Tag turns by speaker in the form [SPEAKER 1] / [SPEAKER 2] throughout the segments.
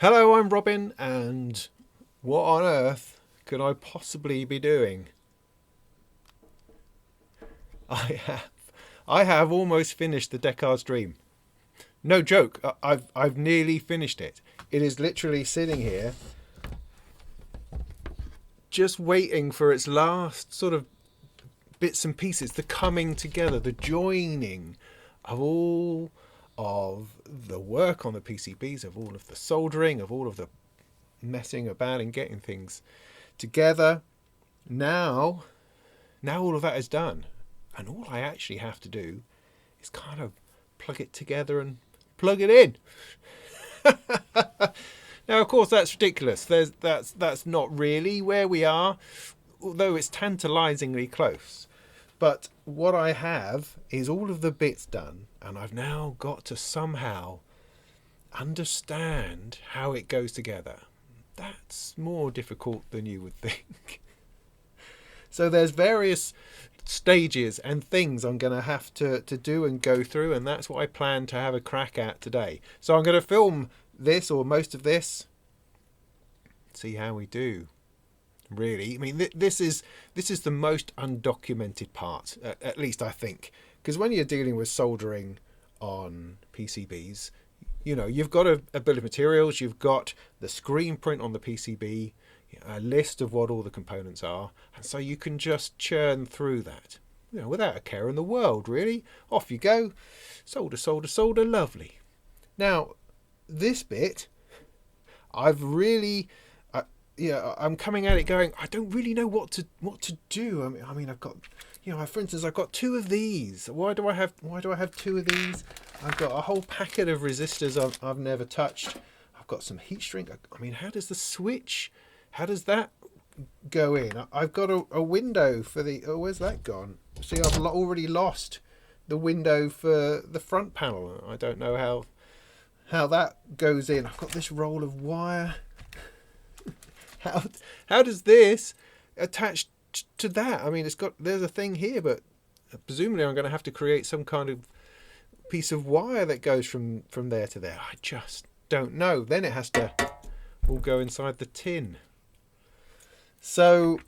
[SPEAKER 1] Hello, I'm Robin, and what on earth could I possibly be doing? I have, I have almost finished the Deckard's Dream. No joke, I've nearly finished it. It is literally sitting here, just waiting for its last sort of bits and pieces, the coming together, the joining of all of the work on the PCBs, of all of the soldering, of all of the messing about and getting things together. Now, now all of that is done, and all I actually have to do is kind of plug it together and plug it in. Now, of course, that's ridiculous. That's not really where we are, although it's tantalisingly close. But what I have is all of the bits done, and I've now got to somehow understand how it goes together. That's more difficult than you would think. So there's various stages and things I'm going to have to do and go through, and that's what I plan to have a crack at today. So I'm going to film this, or most of this, see how we do. Really, I mean, this is the most undocumented part, at least I think, because when you're dealing with soldering on PCBs, you know, you've got a bill of materials, you've got the screen print on the PCB, a list of what all the components are, and so you can just churn through that, you know, without a care in the world, really. Off you go, solder, solder, solder, lovely. Now, this bit, I've really, I'm coming at it going, I don't really know what to do. I mean, I've got, you know, for instance, I've got two of these. Why do I have two of these? I've got a whole packet of resistors I've never touched. I've got some heat shrink. I mean, how does the switch? How does that go in? I've got a window for the. Oh, where's that gone? See, I've already lost the window for the front panel. I don't know how that goes in. I've got this roll of wire. How does this attach to that? I mean, there's a thing here, but presumably I'm going to have to create some kind of piece of wire that goes from there to there. I just don't know. Then it has to all go inside the tin. So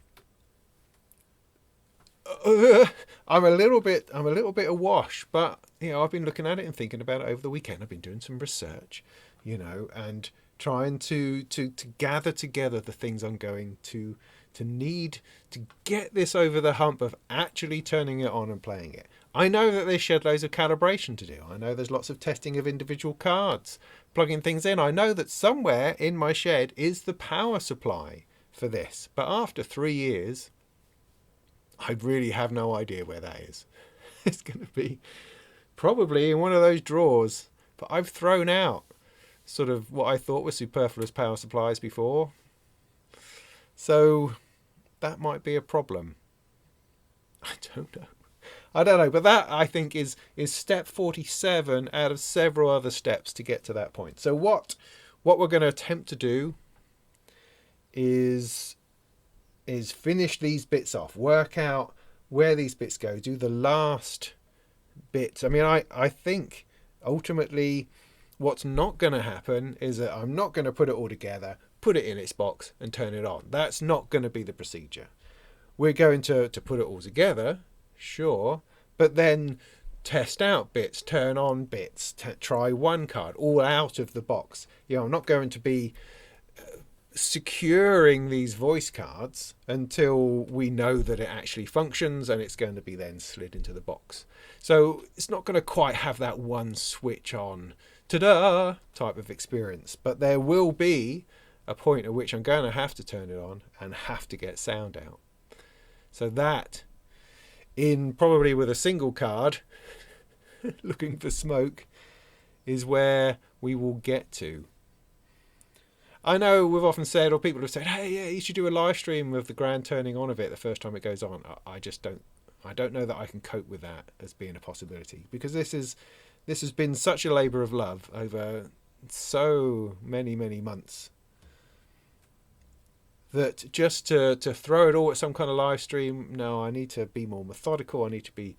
[SPEAKER 1] I'm a little bit awash, but you know, I've been looking at it and thinking about it over the weekend. I've been doing some research, you know, and trying to gather together the things I'm going to need to get this over the hump of actually turning it on and playing it. I know that there's shed loads of calibration to do. I know there's lots of testing of individual cards, plugging things in. I know that somewhere in my shed is the power supply for this. But after 3 years, I really have no idea where that is. It's going to be probably in one of those drawers. But I've thrown out sort of what I thought were superfluous power supplies before. So that might be a problem. I don't know. But that, I think, is step 47 out of several other steps to get to that point. So what we're going to attempt to do is finish these bits off, work out where these bits go, do the last bits. I mean, I think ultimately what's not going to happen is that I'm not going to put it all together, put it in its box and turn it on. That's not going to be the procedure. We're going to put it all together, sure, but then test out bits, turn on bits, try one card, all out of the box. You know, I'm not going to be securing these voice cards until we know that it actually functions, and it's going to be then slid into the box. So it's not going to quite have that one switch on, ta-da type of experience, but there will be a point at which I'm going to have to turn it on and have to get sound out. So that, in probably with a single card looking for smoke, is where we will get to. I know we've often said, or people have said, hey, yeah, you should do a live stream of the grand turning on of it the first time it goes on. I just don't know that I can cope with that as being a possibility, because this has been such a labour of love over so many months that just to throw it all at some kind of live stream, no, I need to be more methodical. I need to be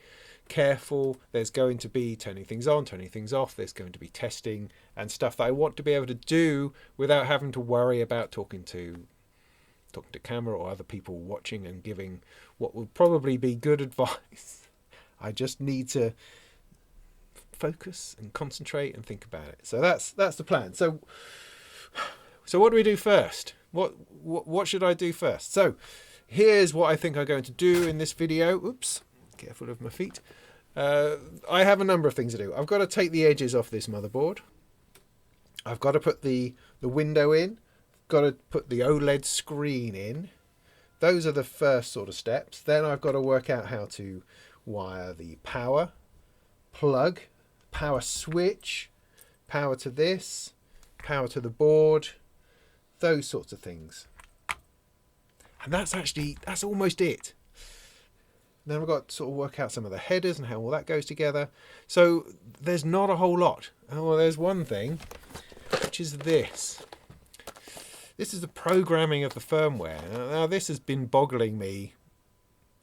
[SPEAKER 1] careful. There's going to be turning things on, turning things off. There's going to be testing and stuff that I want to be able to do without having to worry about talking to camera or other people watching and giving what will probably be good advice. I just need to focus and concentrate and think about it. So that's the plan. So what do we do first? What should I do first? So here's what I think I'm going to do in this video. Oops, careful of my feet. I have a number of things to do. I've got to take the edges off this motherboard. I've got to put the window in. Got to put the OLED screen in. Those are the first sort of steps. Then I've got to work out how to wire the power plug, power switch, power to this, power to the board, those sorts of things. And that's almost it. Then I've got to sort of work out some of the headers and how all that goes together. So there's not a whole lot. Oh, well, there's one thing, which is this. This is the programming of the firmware. Now this has been boggling me,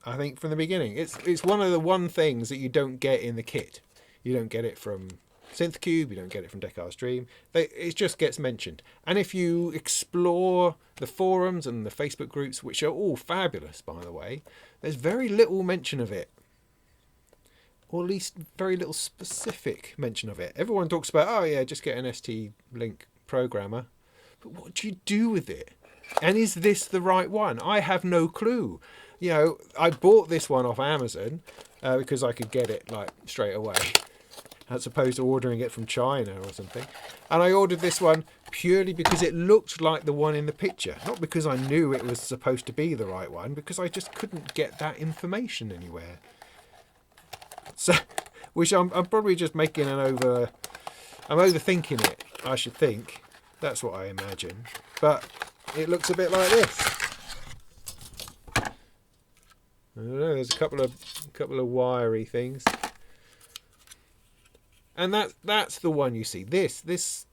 [SPEAKER 1] I think, from the beginning. It's one of the things that you don't get in the kit. You don't get it from SynthCube, you don't get it from Deckard's Dream. It just gets mentioned. And if you explore the forums and the Facebook groups, which are all fabulous, by the way, there's very little mention of it. Or at least very little specific mention of it. Everyone talks about, oh yeah, just get an ST-Link programmer. But what do you do with it? And is this the right one? I have no clue. You know, I bought this one off Amazon because I could get it like straight away, as opposed to ordering it from China or something. And I ordered this one purely because it looked like the one in the picture. Not because I knew it was supposed to be the right one, because I just couldn't get that information anywhere. So, which I'm probably just making I'm overthinking it, I should think. That's what I imagine. But it looks a bit like this. I don't know, there's a couple of wiry things. And that's the one you see. This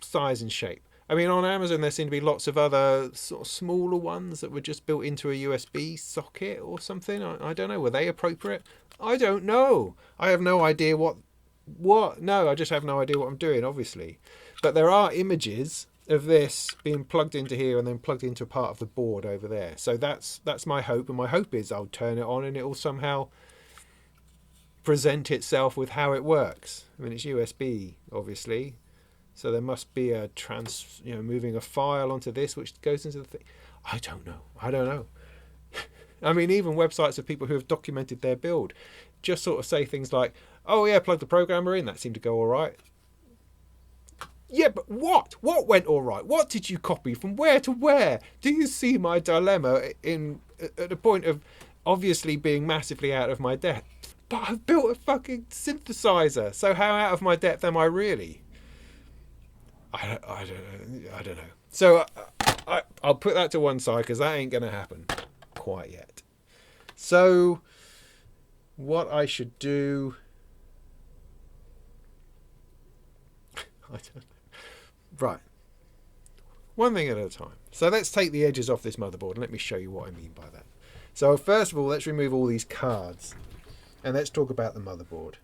[SPEAKER 1] size and shape. I mean, on Amazon there seem to be lots of other sort of smaller ones that were just built into a USB socket or something. I don't know. Were they appropriate? I don't know. I have no idea what. No, I just have no idea what I'm doing, obviously. But there are images of this being plugged into here and then plugged into a part of the board over there. So that's my hope. And my hope is I'll turn it on and it will somehow present itself with how it works. I mean, it's USB, obviously. So there must be a moving a file onto this, which goes into the thing. I don't know. I mean, even websites of people who have documented their build just sort of say things like, oh yeah, plug the programmer in. That seemed to go all right. Yeah, but what? What went all right? What did you copy from where to where? Do you see my dilemma at the point of obviously being massively out of my depth? But I've built a fucking synthesizer. So how out of my depth am I really? I don't know. So I'll put that to one side because that ain't going to happen quite yet. So what I should do... I don't know. Right. One thing at a time. So let's take the edges off this motherboard and let me show you what I mean by that. So first of all, let's remove all these cards and let's talk about the motherboard.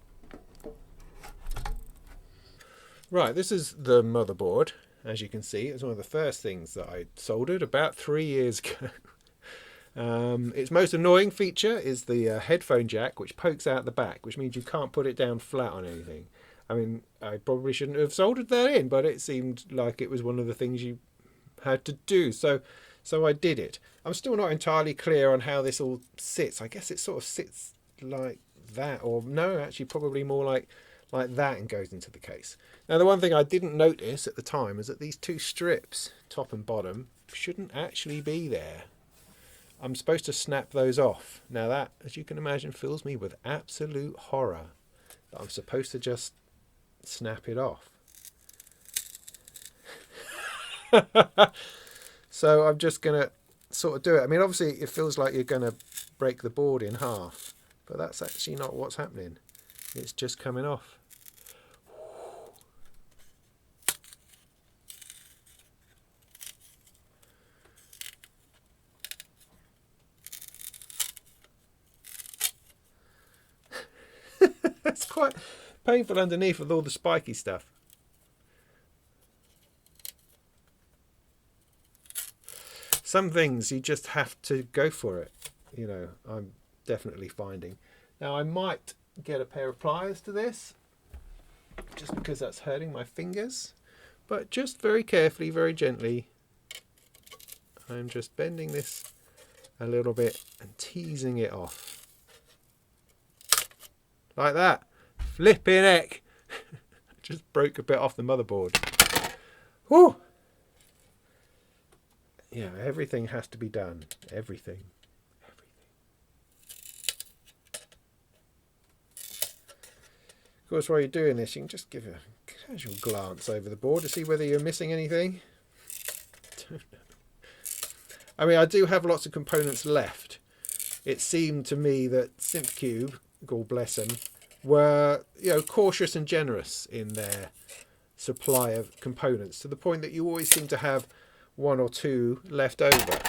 [SPEAKER 1] Right, this is the motherboard. As you can see, it's one of the first things that I soldered about 3 years ago. Its most annoying feature is the headphone jack, which pokes out the back, which means you can't put it down flat on anything. I mean, I probably shouldn't have soldered that in, but it seemed like it was one of the things you had to do. So I did it. I'm still not entirely clear on how this all sits. I guess it sort of sits like that, or no, actually probably more like that and goes into the case. Now, the one thing I didn't notice at the time is that these two strips, top and bottom, shouldn't actually be there. I'm supposed to snap those off. Now that, as you can imagine, fills me with absolute horror. But I'm supposed to just snap it off. So I'm just going to sort of do it. I mean, obviously it feels like you're going to break the board in half, but that's actually not what's happening. It's just coming off. quite painful underneath with all the spiky stuff. Some things you just have to go for it, you know, I'm definitely finding. Now I might get a pair of pliers to this, just because that's hurting my fingers, but just very carefully, very gently, I'm just bending this a little bit and teasing it off. Like that. Flipping heck. Just broke a bit off the motherboard. Whew. Yeah, everything has to be done. Everything. Of course, while you're doing this, you can just give a casual glance over the board to see whether you're missing anything. I mean, I do have lots of components left. It seemed to me that SynthCube, God bless them, were, you know, cautious and generous in their supply of components, to the point that you always seem to have one or two left over,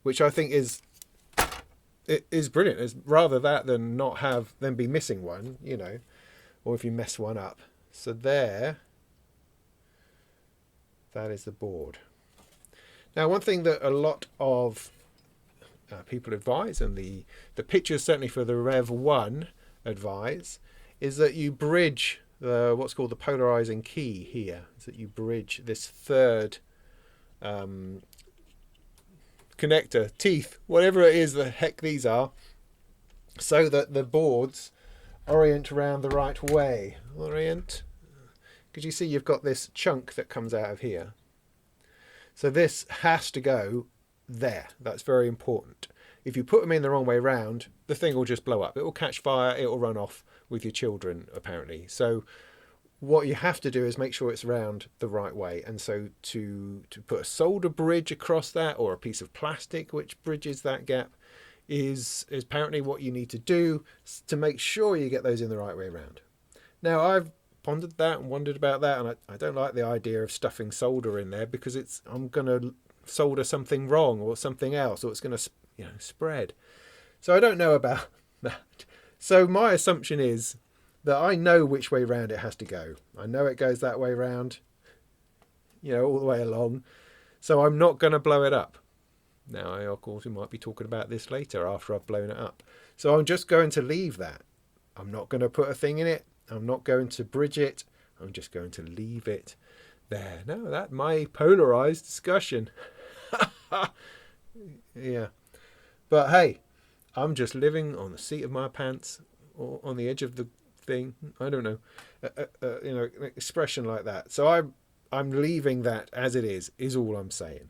[SPEAKER 1] which I think is brilliant. It's rather that than not have them be missing one, you know, or if you mess one up. So there, that is the board. Now, one thing that a lot of people advise, and the pictures certainly for the Rev 1 advise, is that you bridge what's called the polarizing key here, is that you bridge this third connector, teeth, whatever it is the heck these are, so that the boards orient around the right way. Orient, because you see you've got this chunk that comes out of here. So this has to go there. That's very important. If you put them in the wrong way round, the thing will just blow up. It will catch fire, it will run off with your children, apparently. So what you have to do is make sure it's round the right way. And so to put a solder bridge across that, or a piece of plastic which bridges that gap, is apparently what you need to do to make sure you get those in the right way round. Now, I've pondered that and wondered about that, and I don't like the idea of stuffing solder in there, because I'm going to solder something wrong or something else, or it's going to, you know, spread. So I don't know about that. So my assumption is that I know which way round it has to go. I know it goes that way round, you know, all the way along. So I'm not going to blow it up. Now, of course, we might be talking about this later after I've blown it up. So I'm just going to leave that. I'm not going to put a thing in it. I'm not going to bridge it. I'm just going to leave it there. Now, that my polarized discussion. Yeah. But hey, I'm just living on the seat of my pants, or on the edge of the thing. I don't know. You know, an expression like that. So I'm leaving that as it is all I'm saying.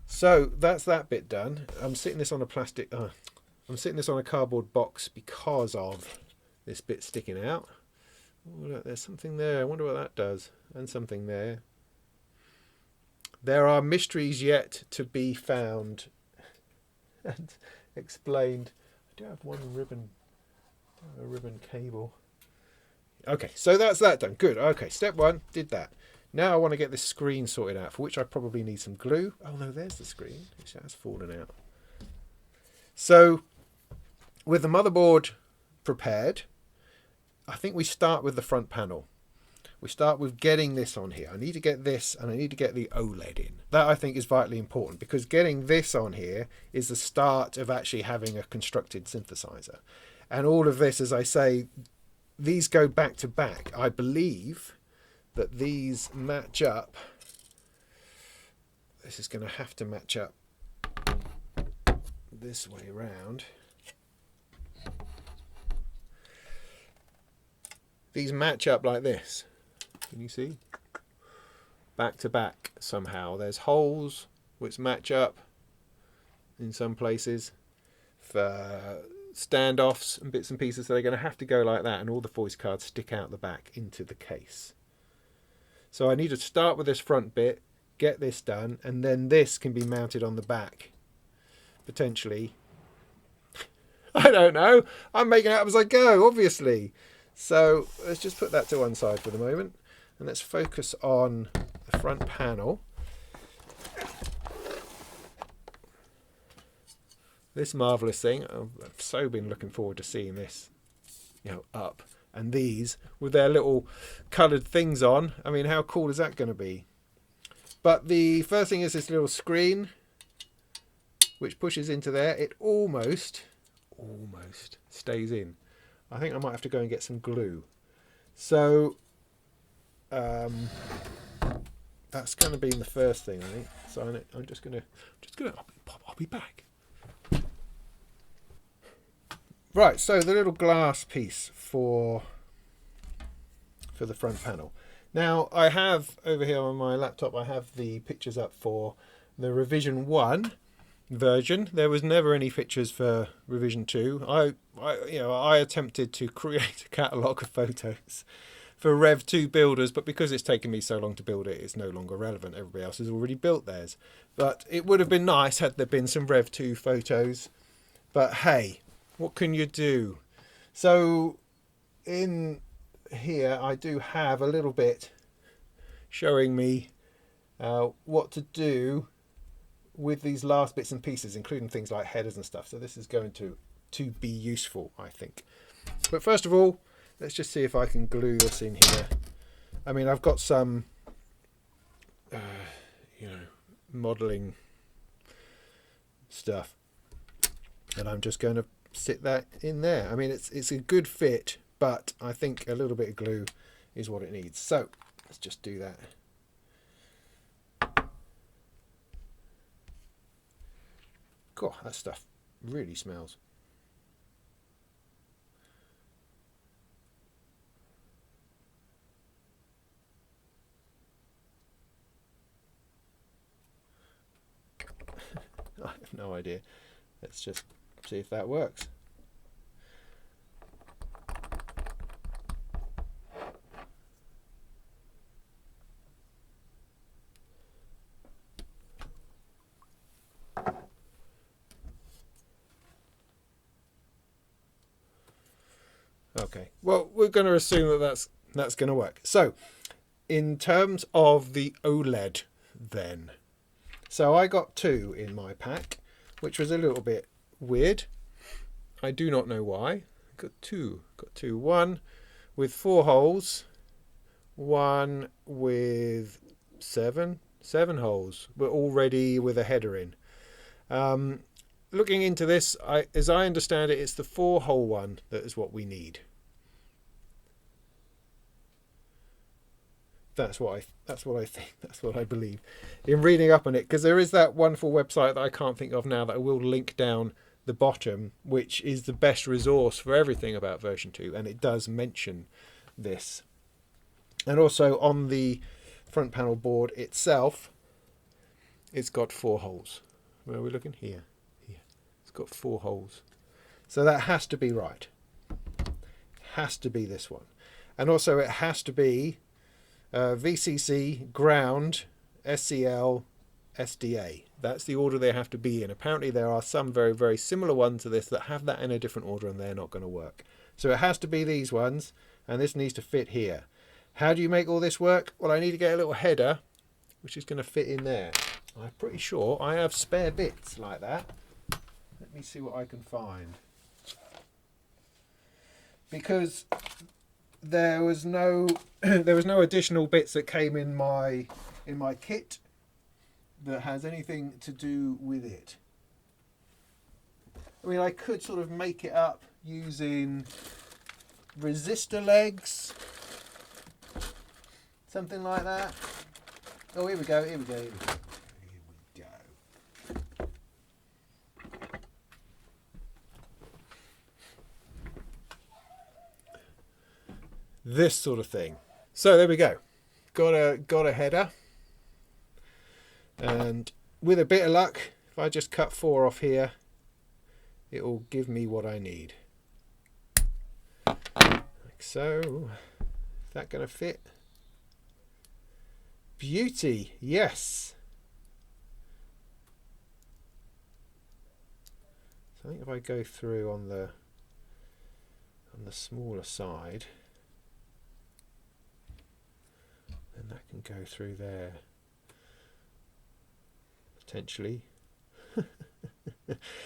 [SPEAKER 1] So that's that bit done. I'm sitting this on a plastic. I'm sitting this on a cardboard box because of this bit sticking out. Oh, look, there's something there. I wonder what that does. And something there. There are mysteries yet to be found and explained. I do have one ribbon, a ribbon cable. Okay, so that's that done. Good. Okay, step one, did that. Now I want to get this screen sorted out, for which I probably need some glue. Oh no, there's the screen, which has fallen out. So with the motherboard prepared, I think we start with the front panel. We start with getting this on here. I need to get this, and I need to get the OLED in. That I think is vitally important, because getting this on here is the start of actually having a constructed synthesizer. And all of this, as I say, these go back to back. I believe that these match up. This is going to have to match up this way around. These match up like this. Can you see? Back to back somehow. There's holes which match up in some places for standoffs and bits and pieces. So they're going to have to go like that, and all the voice cards stick out the back into the case. So I need to start with this front bit, get this done, and then this can be mounted on the back. Potentially. I don't know. I'm making it up as I go, obviously. So let's just put that to one side for the moment, and let's focus on the front panel. this marvellous thing. I've so been looking forward to seeing this, up. And these with their little coloured things on. I mean, how cool is that going to be? But the first thing is this little screen, which pushes into there. It almost stays in. I think I might have to go and get some glue. So that's going to be the first thing, I think. So I'm just gonna I'll be back. Right, so the little glass piece for the front panel. Now I have over here on my laptop, I have the pictures up for the revision 1 version. There was never any pictures for revision 2. I attempted to create a catalogue of photos for Rev 2 builders, but because it's taken me so long to build it, it's no longer relevant. Everybody else has already built theirs. But it would have been nice had there been some Rev 2 photos. But hey, what can you do? So in here I do have a little bit showing me what to do with these last bits and pieces, including things like headers and stuff. So this is going to be useful, I think. But first of all, let's just see if I can glue this in here. I mean, I've got some modelling stuff, and I'm just going to sit that in there. I mean, it's a good fit, but I think a little bit of glue is what it needs. So let's just do that. God, that stuff really smells. I have no idea. Let's just see if that works. Okay, well, we're going to assume that that's going to work. So in terms of the OLED then, so I got 2 in my pack, which was a little bit weird. I do not know why. Got two. One with 4 holes, one with seven holes, but already with a header in. Looking into this, as I understand it, it's the 4-hole one that is what we need. That's what I think. That's what I believe. In reading up on it, because there is that wonderful website that I can't think of now that I will link down the bottom, which is the best resource for everything about version 2, and it does mention this. And also on the front panel board itself, it's got 4 holes. Where are we looking? Here. It's got 4 holes. So that has to be right. Has to be this one. And also it has to be VCC, ground, SCL, SDA. That's the order they have to be in. Apparently there are some very, very similar ones to this that have that in a different order, and they're not going to work. So it has to be these ones, and this needs to fit here. How do you make all this work? Well, I need to get a little header, which is going to fit in there. I'm pretty sure I have spare bits like that. Let me see what I can find. Because there was no additional bits that came in my kit that has anything to do with it. I mean, I could sort of make it up using resistor legs, something like that. Oh, here we go. This sort of thing. So there we go. Got a header, and with a bit of luck, if I just cut 4 off here, it will give me what I need. Like so. Is that going to fit? Beauty, yes. So I think if I go through on the smaller side, and that can go through there potentially.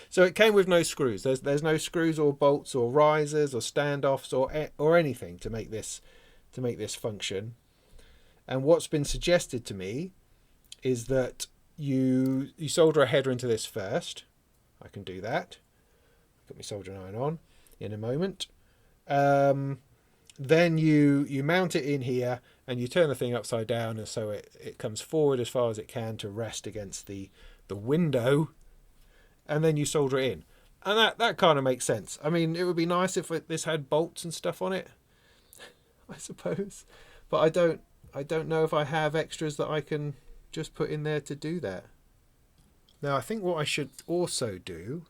[SPEAKER 1] So it came with no screws. There's no screws or bolts or risers or standoffs or anything to make this function. And what's been suggested to me is that you solder a header into this first. I can do that. Put my soldering iron on in a moment. Then you mount it in here and you turn the thing upside down, and so it comes forward as far as it can to rest against the window, and then you solder it in. And that kind of makes sense. I mean, it would be nice if this had bolts and stuff on it, I suppose, but I don't know if I have extras that I can just put in there to do that. Now I think what I should also do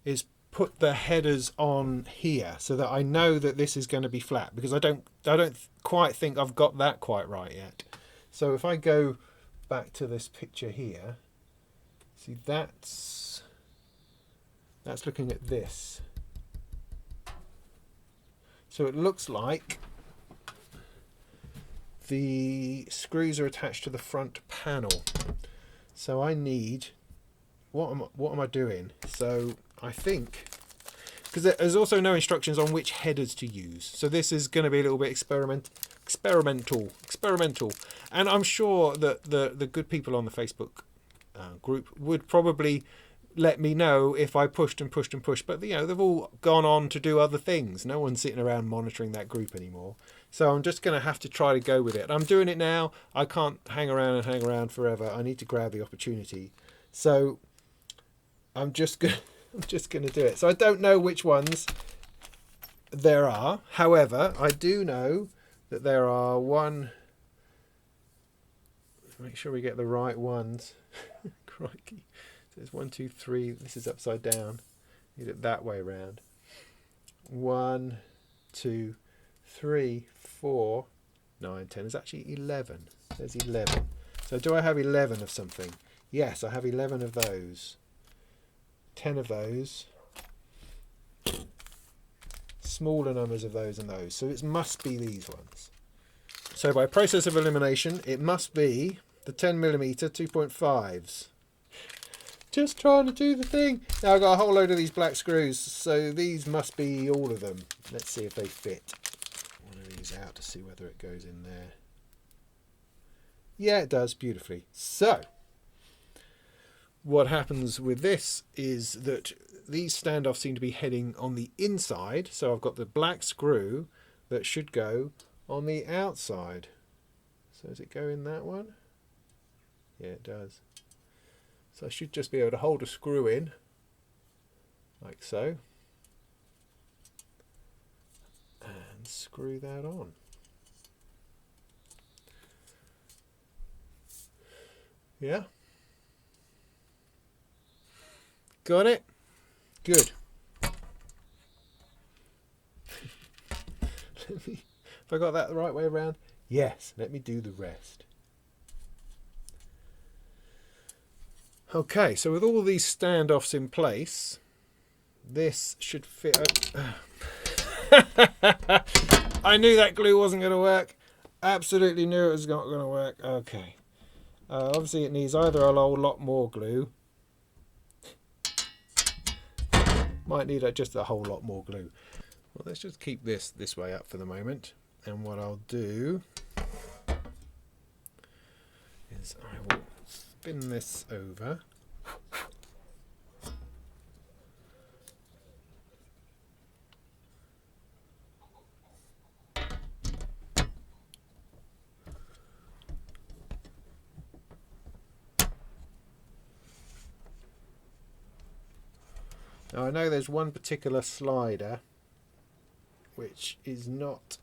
[SPEAKER 1] is put the headers on here so that I know that this is going to be flat, because I don't quite think I've got that quite right yet. So if I go back to this picture here, see, that's looking at this. So it looks like the screws are attached to the front panel. So I need, what am I doing? So I think, because there's also no instructions on which headers to use, so this is going to be a little bit experimental, and I'm sure that the good people on the Facebook group would probably let me know if I pushed and pushed and pushed, but you know, they've all gone on to do other things. No one's sitting around monitoring that group anymore, so I'm just going to have to try to go with it. I'm doing it now. I can't hang around forever. I need to grab the opportunity, so I'm just going to do it. So I don't know which ones there are. However, I do know that there are one. Make sure we get the right ones. Crikey. So there's 1, 2, 3. This is upside down. Need it that way around. 1, 2, 3, 4, 9, 10. There's actually 11. There's 11. So do I have 11 of something? Yes, I have 11 of those. 10 of those, smaller numbers of those and those, so it must be these ones. So by process of elimination, it must be the 10mm 2.5s. Just trying to do the thing. Now I've got a whole load of these black screws, so these must be all of them. Let's see if they fit. One of these out to see whether it goes in there. Yeah, it does beautifully. So what happens with this is that these standoffs seem to be heading on the inside, so I've got the black screw that should go on the outside. So does it go in that one? Yeah, it does. So I should just be able to hold a screw in like so and screw that on. Yeah. Got it? Good. If I got that the right way around? Yes, let me do the rest. Okay, so with all these standoffs in place, this should fit. I knew that glue wasn't going to work. Absolutely knew it was not going to work. Okay. Obviously it needs either a whole lot more glue. Might need just a whole lot more glue. Well, let's just keep this way up for the moment. And what I'll do is I will spin this over. Now I know there's one particular slider which is not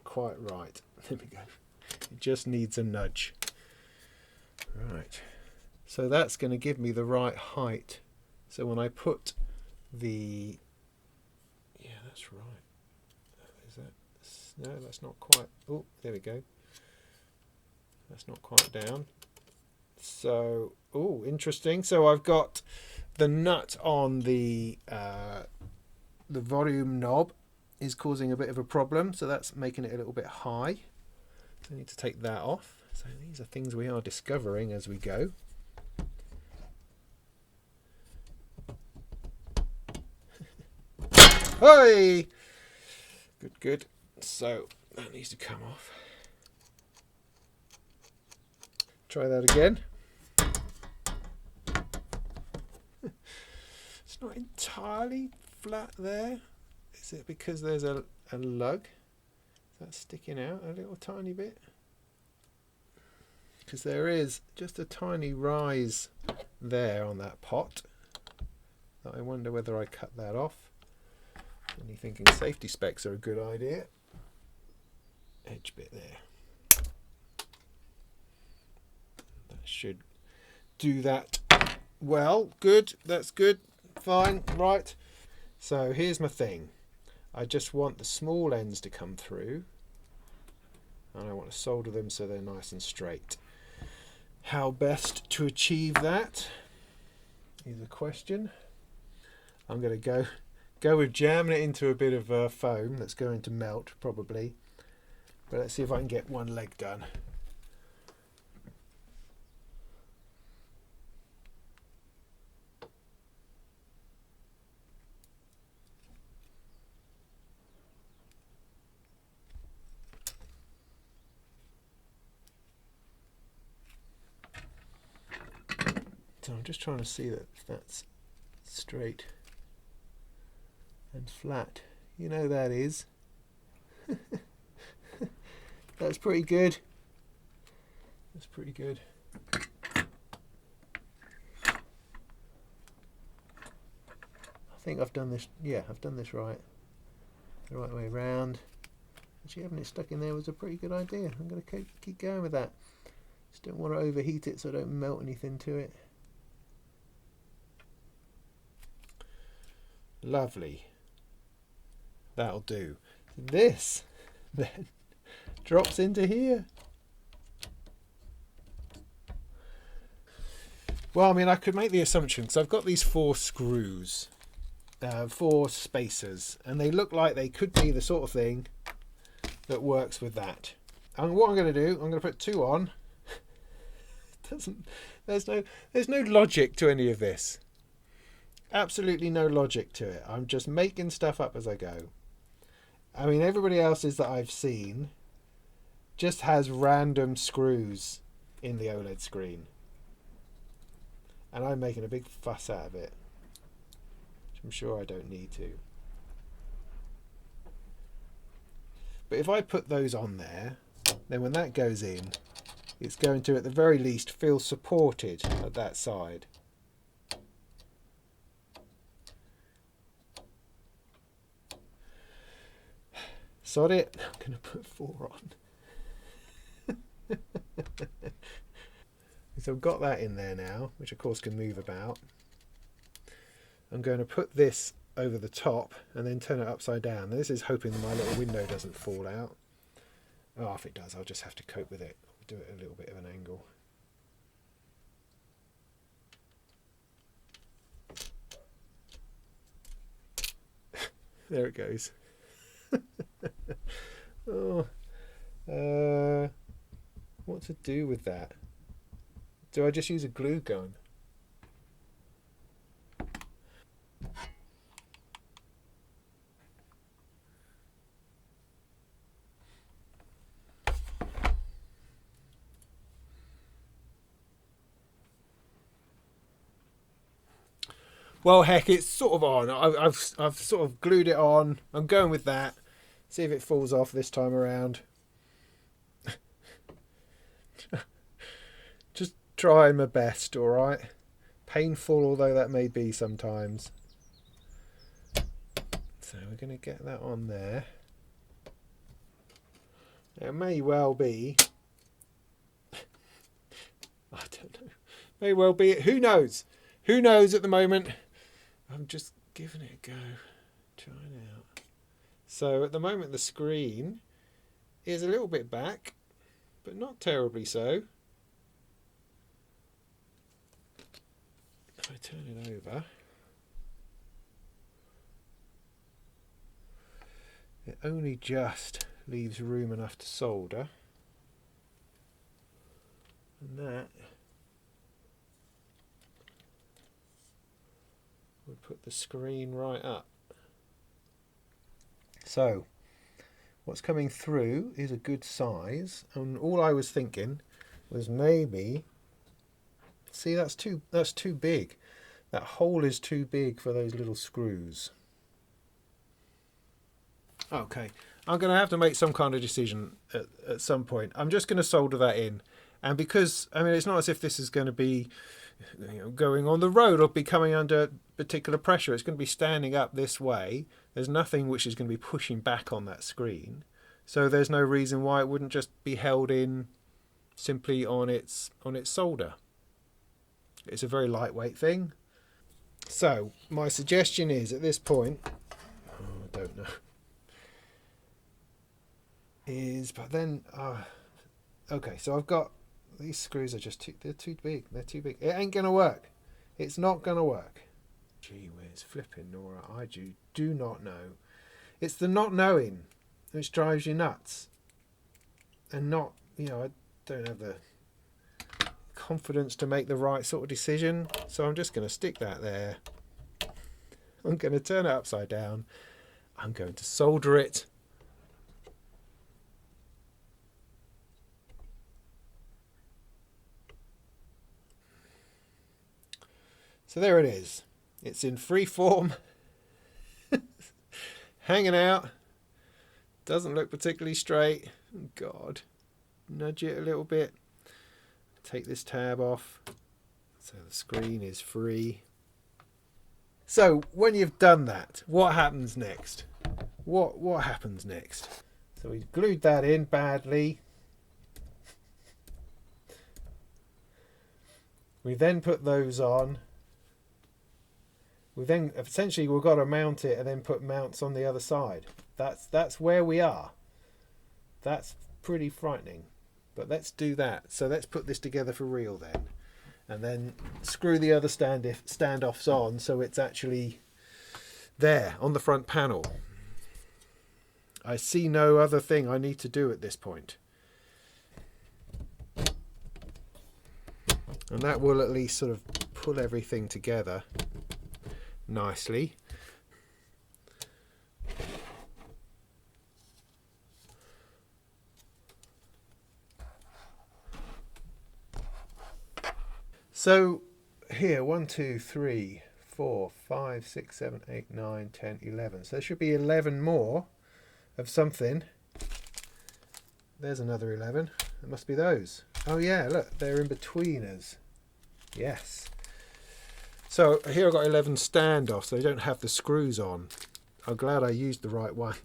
[SPEAKER 1] quite right. There we go. It just needs a nudge. Right. So that's going to give me the right height. So when I put the... Yeah, that's right. Is that... No, that's not quite... Oh, there we go. That's not quite down. So, oh, interesting. So I've got the nut on the volume knob is causing a bit of a problem, so that's making it a little bit high. So I need to take that off. So these are things we are discovering as we go. Hey! Good, good. So that needs to come off. Try that again. It's not entirely flat there. Is it because there's a lug that's sticking out a little tiny bit? Because there is just a tiny rise there on that pot. I wonder whether I cut that off. Only thinking safety specs are a good idea. Edge bit there. That should do that well. Good, that's good. Fine, right. So here's my thing. I just want the small ends to come through. And I want to solder them so they're nice and straight. How best to achieve that is a question. I'm going to go with jamming it into a bit of foam that's going to melt probably. But let's see if I can get one leg done. So I'm just trying to see that that's straight and flat. You know that is. That's pretty good. That's pretty good. I think I've done this. Yeah, I've done this right. The right way round. Actually, having it stuck in there was a pretty good idea. I'm going to keep going with that. Just don't want to overheat it so I don't melt anything to it. Lovely. That'll do. This then drops into here. Well, I mean, I could make the assumption, because I've got these 4 screws, 4 spacers, and they look like they could be the sort of thing that works with that. And what I'm going to do, I'm going to put 2 on. There's no logic to any of this. Absolutely no logic to it. I'm just making stuff up as I go. I mean, everybody else's that I've seen just has random screws in the OLED screen. And I'm making a big fuss out of it, which I'm sure I don't need to. But if I put those on there, then when that goes in, it's going to, at the very least, feel supported at that side. Sod it, I'm going to put 4 on. So I've got that in there now, which of course can move about. I'm going to put this over the top and then turn it upside down. This is hoping that my little window doesn't fall out. Oh, if it does, I'll just have to cope with it. Do it a little bit of an angle. There it goes. Oh, what to do with that? Do I just use a glue gun? Well, heck, it's sort of on. I've sort of glued it on. I'm going with that. See if it falls off this time around. Just trying my best, all right? Painful, although that may be sometimes. So we're going to get that on there. It may well be. I don't know. May well be. Who knows? Who knows at the moment? I'm just giving it a go. Trying out. So at the moment the screen is a little bit back, but not terribly so. If I turn it over, it only just leaves room enough to solder. And that would put the screen right up. So what's coming through is a good size, and all I was thinking was maybe, see, that's too big. That hole is too big for those little screws. Okay, I'm going to have to make some kind of decision at some point. I'm just going to solder that in. And because, I mean, it's not as if this is going to be, you know, going on the road or be coming under particular pressure. It's going to be standing up this way. There's nothing which is going to be pushing back on that screen. So there's no reason why it wouldn't just be held in simply on its solder. It's a very lightweight thing. So my suggestion is, at this point, I don't know, but then okay, so I've got these screws are just they're too big. It ain't gonna work. It's not gonna work. Gee whiz, flipping Nora, I do not know. It's the not knowing which drives you nuts, and not, you know, I don't have the confidence to make the right sort of decision, so I'm just going to stick that there. I'm going to turn it upside down. I'm going to solder it. So there it is. It's in free form, hanging out. Doesn't look particularly straight. God, nudge it a little bit. Take this tab off so the screen is free. So when you've done that, what happens next? What happens next? So we glued that in badly. We then put those on. We then essentially we've got to mount it and then put mounts on the other side. That's where we are. That's pretty frightening. But let's do that. So let's put this together for real then. And then screw the other standoffs on so it's actually there on the front panel. I see no other thing I need to do at this point. And that will at least sort of pull everything together nicely. So here, 1, 2, 3, 4, 5, 6, 7, 8, 9, 10, 11. So there should be 11 more of something. There's another 11. It must be those. Oh yeah, look, they're in betweeners. Yes. So here I've got 11 standoffs. They don't have the screws on. I'm glad I used the right ones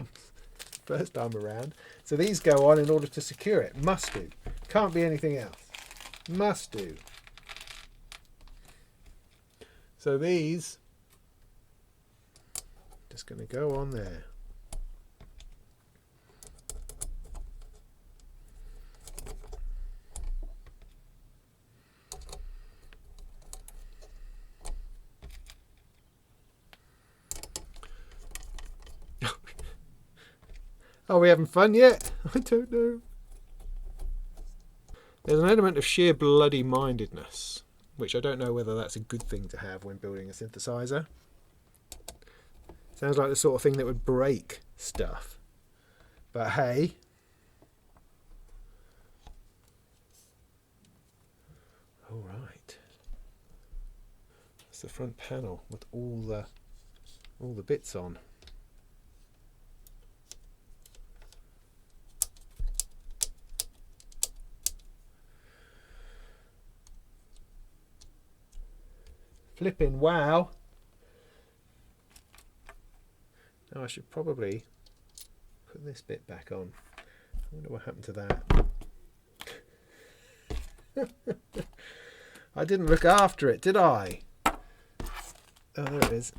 [SPEAKER 1] first time around. So these go on in order to secure it. Must do. Can't be anything else. Must do. So these, just going to go on there. Are we having fun yet? I don't know. There's an element of sheer bloody mindedness, which I don't know whether that's a good thing to have when building a synthesizer. Sounds like the sort of thing that would break stuff. But hey. All right. That's the front panel with all the bits on. Flipping wow. Now I should probably put this bit back on. I wonder what happened to that. I didn't look after it, did I? Oh, there it is.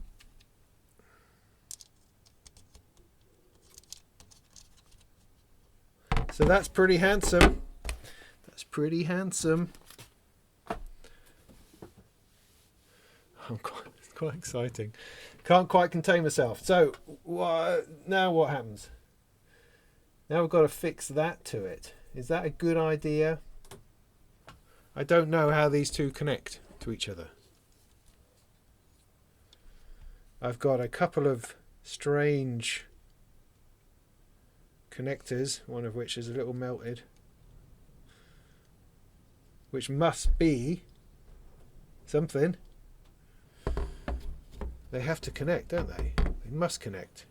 [SPEAKER 1] So that's pretty handsome. That's pretty handsome. It's quite exciting. Can't quite contain myself. So now what happens? Now we've got to fix that to it. Is that a good idea? I don't know how these two connect to each other. I've got a couple of strange connectors, one of which is a little melted, which must be something. They have to connect, don't they? They must connect.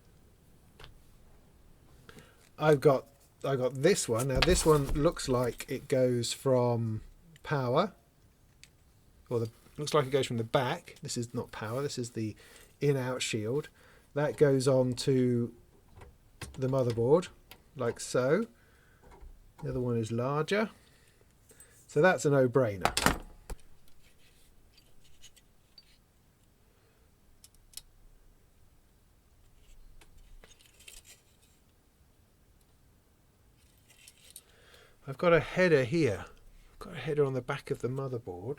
[SPEAKER 1] I got this one. Now this one looks like it goes from power, or looks like it goes from the back. This is not power, this is the in-out shield. That goes on to the motherboard, like so. The other one is larger. So that's a no-brainer. I've got a header here. I've got a header on the back of the motherboard.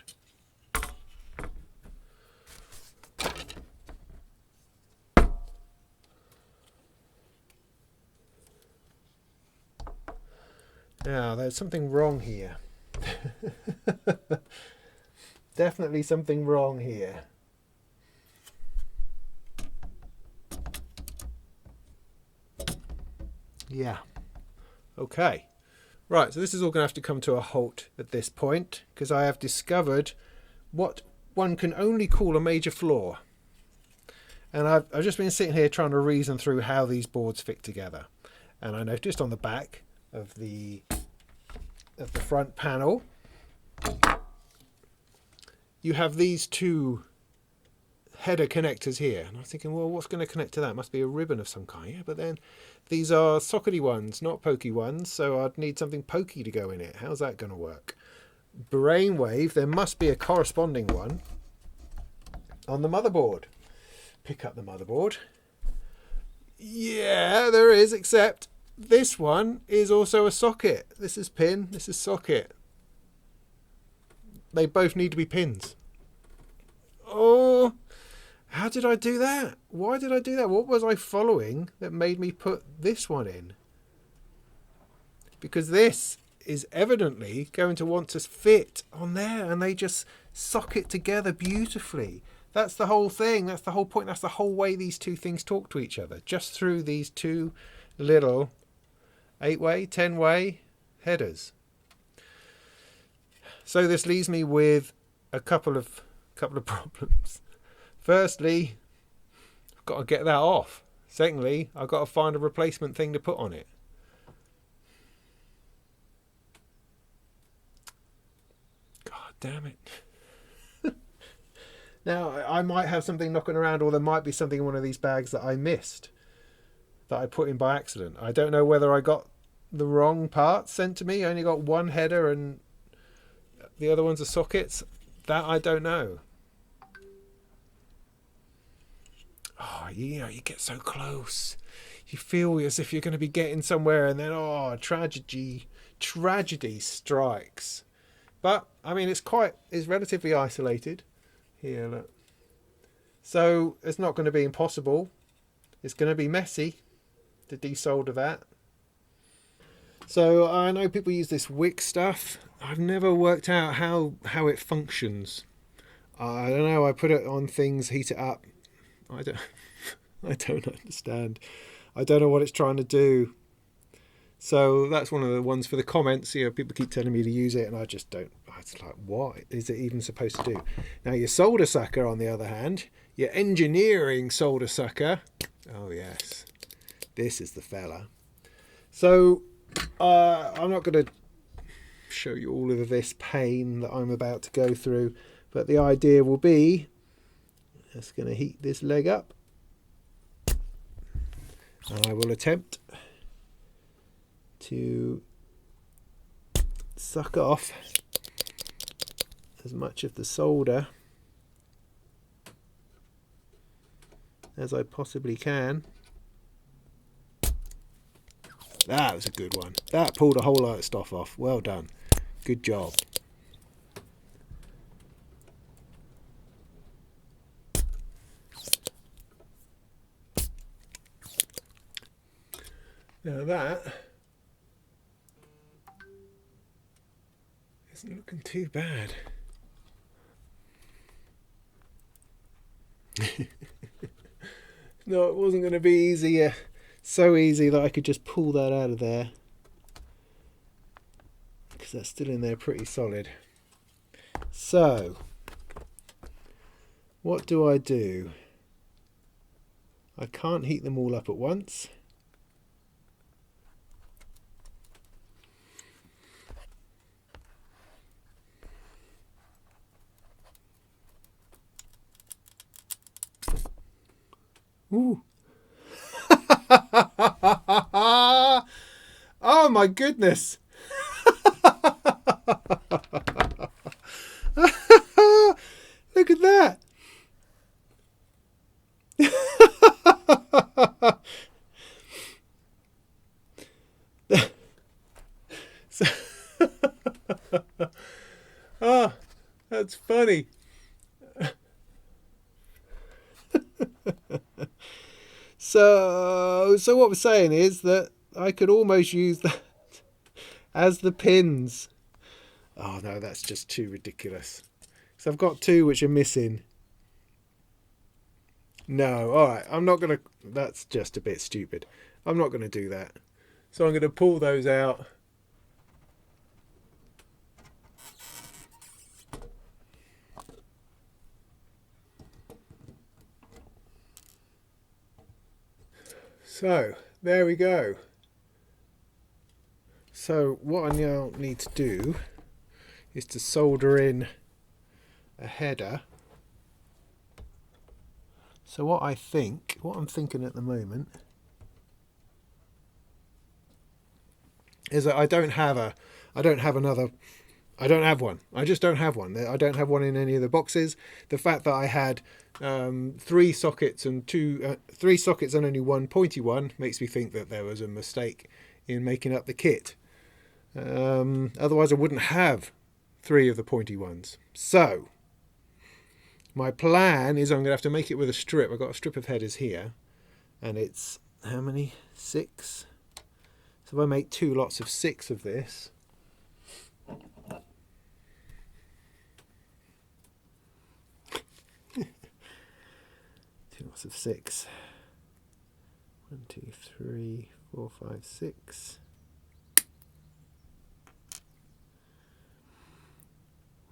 [SPEAKER 1] Now, there's something wrong here. Definitely something wrong here. Yeah. Okay. Right, so this is all going to have to come to a halt at this point, because I have discovered what one can only call a major flaw. And I've just been sitting here trying to reason through how these boards fit together. And I noticed on the back of the front panel, you have these two header connectors here. And I was thinking, well, what's going to connect to that? Must be a ribbon of some kind. Yeah, but then these are sockety ones, not pokey ones, so I'd need something pokey to go in it. How's that going to work? Brainwave, there must be a corresponding one on the motherboard. Pick up the motherboard. Yeah, there is, except this one is also a socket. This is pin, this is socket. They both need to be pins. Oh, how did I do that? Why did I do that? What was I following that made me put this one in? Because this is evidently going to want to fit on there, and they just socket together beautifully. That's the whole thing. That's the whole point. That's the whole way these two things talk to each other. Just through these two little 8-way, 10-way headers. So this leaves me with a couple of problems. Firstly, I've got to get that off. Secondly, I've got to find a replacement thing to put on it. God damn it. Now, I might have something knocking around, or there might be something in one of these bags that I missed, that I put in by accident. I don't know whether I got the wrong parts sent to me. I only got one header and the other ones are sockets. That I don't know. Oh, you get so close. You feel as if you're going to be getting somewhere, and then, oh, tragedy strikes. But, I mean, it's relatively isolated. Here, look. So, it's not going to be impossible. It's going to be messy to desolder that. So, I know people use this wick stuff. I've never worked out how it functions. I don't know. I put it on things, heat it up. I don't understand. I don't know what it's trying to do. So that's one of the ones for the comments. You know, people keep telling me to use it, and I just don't. It's like, what is it even supposed to do? Now, your solder sucker, on the other hand, your engineering solder sucker. Oh yes, this is the fella. So I'm not going to show you all of this pain that I'm about to go through, but the idea will be, just going to heat this leg up, and I will attempt to suck off as much of the solder as I possibly can. That was a good one. That pulled a whole lot of stuff off. Well done. Good job. Now that isn't looking too bad. No, it wasn't going to be easier So easy that I could just pull that out of there, because that's still in there pretty solid. So what do? I can't heat them all up at once. Ooh. Oh my goodness. Look at that. Oh, that's funny. So what we're saying is that I could almost use that as the pins. Oh no, that's just too ridiculous. So I've got two which are missing. No, alright, I'm not going to... That's just a bit stupid. I'm not going to do that. So I'm going to pull those out. So, there we go. So what I now need to do is to solder in a header. So what I'm thinking at the moment is that I don't have one. I just don't have one. I don't have one in any of the boxes. The fact that I had three sockets and only one pointy one makes me think that there was a mistake in making up the kit. Otherwise I wouldn't have three of the pointy ones. So my plan is I'm going to have to make it with a strip. I've got a strip of headers here, and it's how many? 6. So if I make 2 lots of 6 of this, two lots of 6. 1, 2, 3, 4, 5, 6.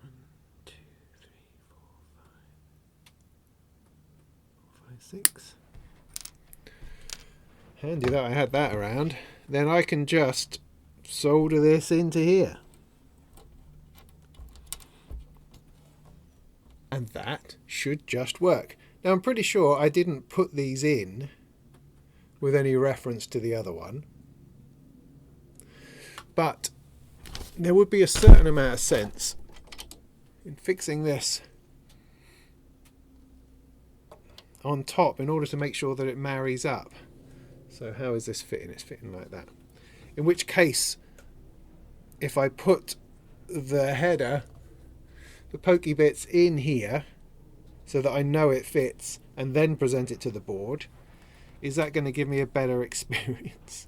[SPEAKER 1] 1, 2, 3, 4, 5, 6. Handy that I had that around. Then I can just solder this into here. And that should just work. Now I'm pretty sure I didn't put these in with any reference to the other one. But there would be a certain amount of sense in fixing this on top in order to make sure that it marries up. So how is this fitting? It's fitting like that. In which case, if I put the header, the pokey bits in here, so that I know it fits, and then present it to the board, is that going to give me a better experience?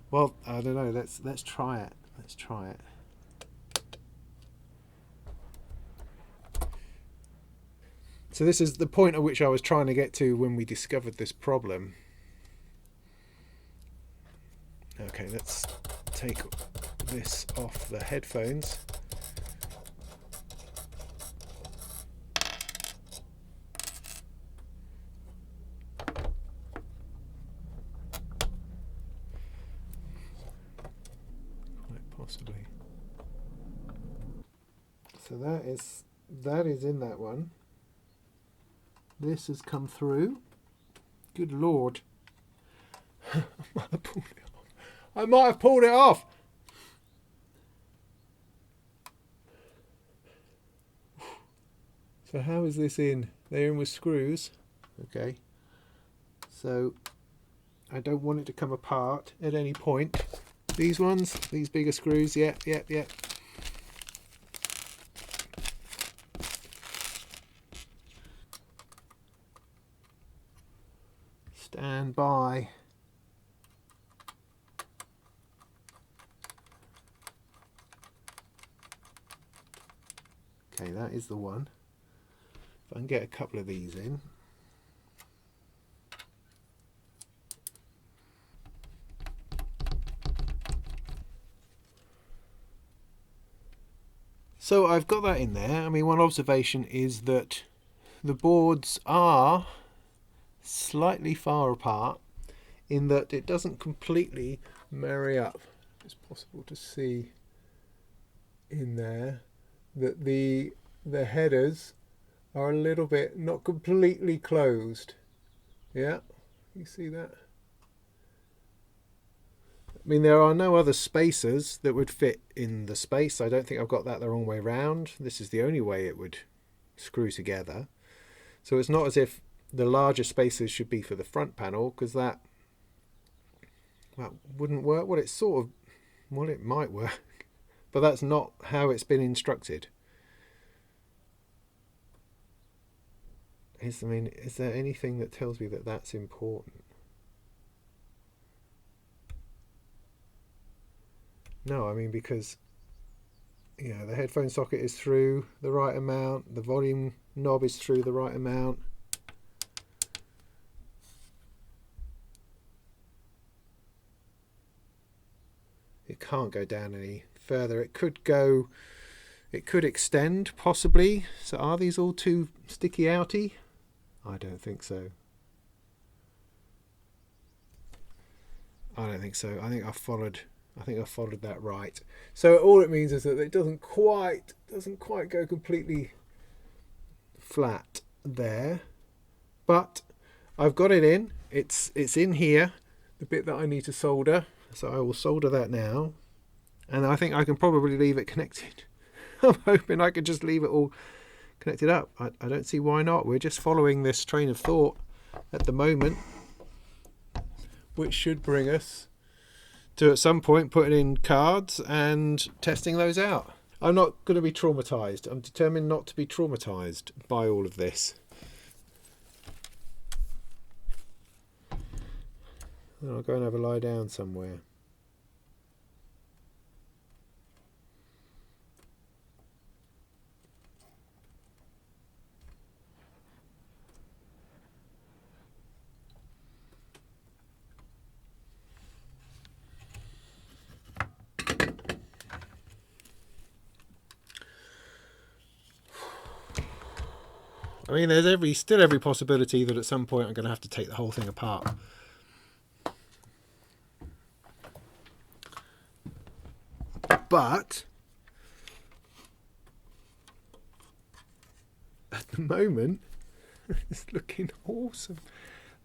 [SPEAKER 1] Well, I don't know. Let's try it. Let's try it. So this is the point at which I was trying to get to when we discovered this problem. Okay, let's take this off the headphones. Quite possibly. So that is in that one. This has come through. Good Lord. I might have pulled it off. So how is this in? They're in with screws. Okay. So I don't want it to come apart at any point. These ones, these bigger screws, yep. Stand by. Okay, that is the one. If I can get a couple of these in. So I've got that in there. I mean, one observation is that the boards are slightly far apart in that it doesn't completely marry up. It's possible to see in there that the headers are a little bit not completely closed. Yeah, you see that? I mean, there are no other spacers that would fit in the space. I don't think I've got that the wrong way round. This is the only way it would screw together. So it's not as if the larger spacers should be for the front panel, because that wouldn't work. Well, it's sort of, well, it might work, but that's not how it's been instructed. I mean, is there anything that tells me that that's important? No, I mean, because the headphone socket is through the right amount, the volume knob is through the right amount. It can't go down any further. It could extend possibly. So are these all too sticky outy? I don't think so. I don't think so. I think I followed that right. So all it means is that it doesn't quite go completely flat there, but I've got it in. It's in here, the bit that I need to solder. So I will solder that now, and I think I can probably leave it connected. I'm hoping I can just leave it all connected up. I don't see why not. We're just following this train of thought at the moment, which should bring us to at some point putting in cards and testing those out. I'm not going to be traumatized. I'm determined not to be traumatized by all of this. I'll go and have a lie down somewhere. I mean, there's still every possibility that at some point I'm going to have to take the whole thing apart. But at the moment, it's looking awesome.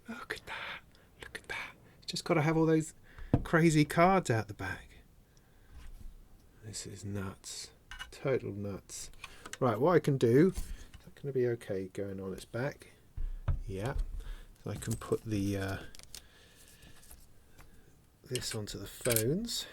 [SPEAKER 1] Look at that. Look at that. Just got to have all those crazy cards out the back. This is nuts. Total nuts. Right, what I can do, is that going to be okay going on its back? Yeah. So I can put the this onto the phones.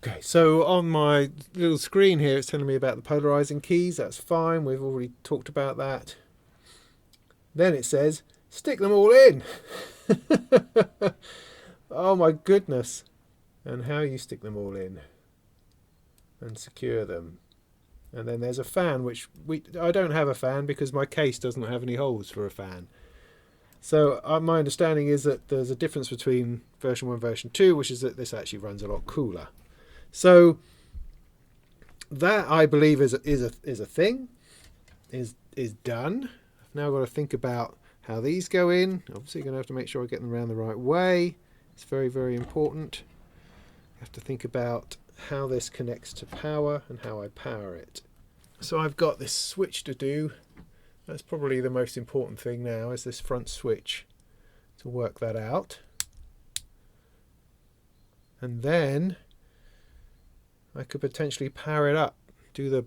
[SPEAKER 1] Okay, so on my little screen here it's telling me about the polarizing keys. That's fine, we've already talked about that. Then it says stick them all in. Oh my goodness. And how you stick them all in and secure them. And then there's a fan, which I don't have a fan because my case doesn't have any holes for a fan. So my understanding is that there's a difference between version 1 and version 2, which is that this actually runs a lot cooler. So that, I believe, is a thing, is done. I've now got to think about how these go in. Obviously going to have to make sure I get them around the right way. It's very, very important. I have to think about how this connects to power and how I power it. So I've got this switch to do. That's probably the most important thing now, is this front switch to work that out. And then I could potentially power it up, do the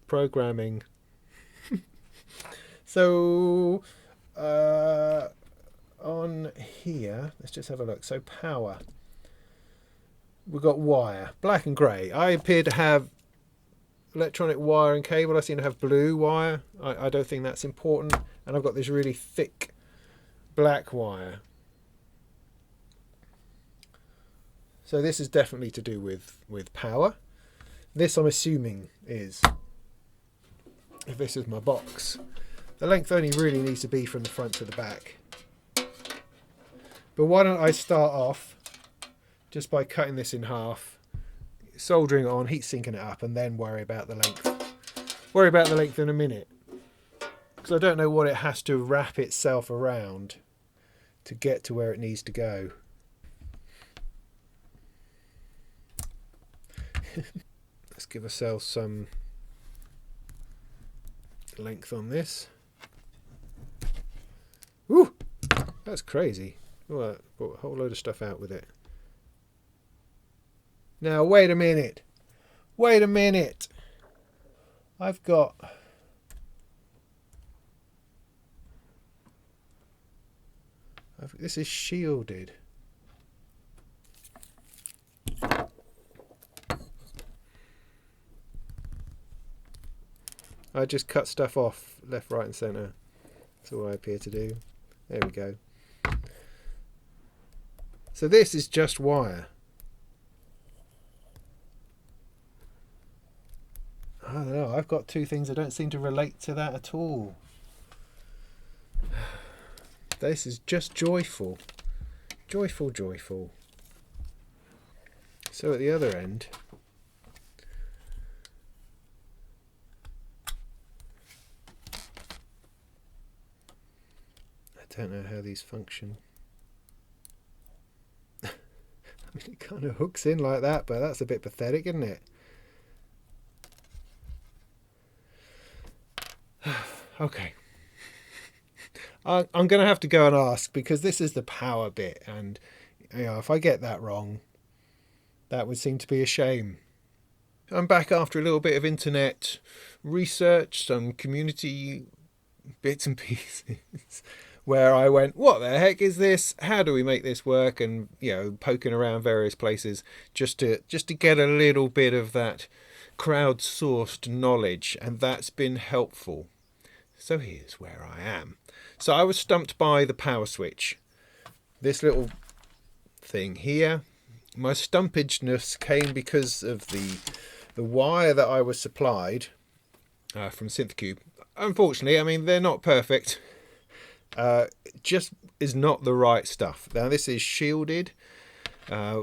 [SPEAKER 1] programming. So on here, let's just have a look. So power. We've got wire, black and grey. I appear to have electronic wire and cable. I seem to have blue wire. I don't think that's important. And I've got this really thick black wire. So this is definitely to do with power. This I'm assuming is, if this is my box, the length only really needs to be from the front to the back. But why don't I start off just by cutting this in half, soldering it on, heat sinking it up, and then worry about the length. Worry about the length in a minute. Because I don't know what it has to wrap itself around to get to where it needs to go. Let's give ourselves some length on this. Woo! That's crazy. Oh, I brought a whole load of stuff out with it. Now, wait a minute. Wait a minute. I've got... this is shielded. I just cut stuff off left, right and centre. That's all I appear to do. There we go. So this is just wire. I don't know, I've got two things that don't seem to relate to that at all. This is just joyful. Joyful, joyful. So at the other end, I don't know how these function. I mean, it kind of hooks in like that, but that's a bit pathetic, isn't it? Okay. I'm going to have to go and ask, because this is the power bit, and you know, if I get that wrong, that would seem to be a shame. I'm back after a little bit of internet research, some community bits and pieces, where I went, what the heck is this? How do we make this work? And, you know, poking around various places just to get a little bit of that crowdsourced knowledge, and that's been helpful. So here's where I am. So I was stumped by the power switch. This little thing here. My stumpagedness came because of the wire that I was supplied from Synthcube. Unfortunately, I mean, they're not perfect. Just is not the right stuff. Now this is shielded,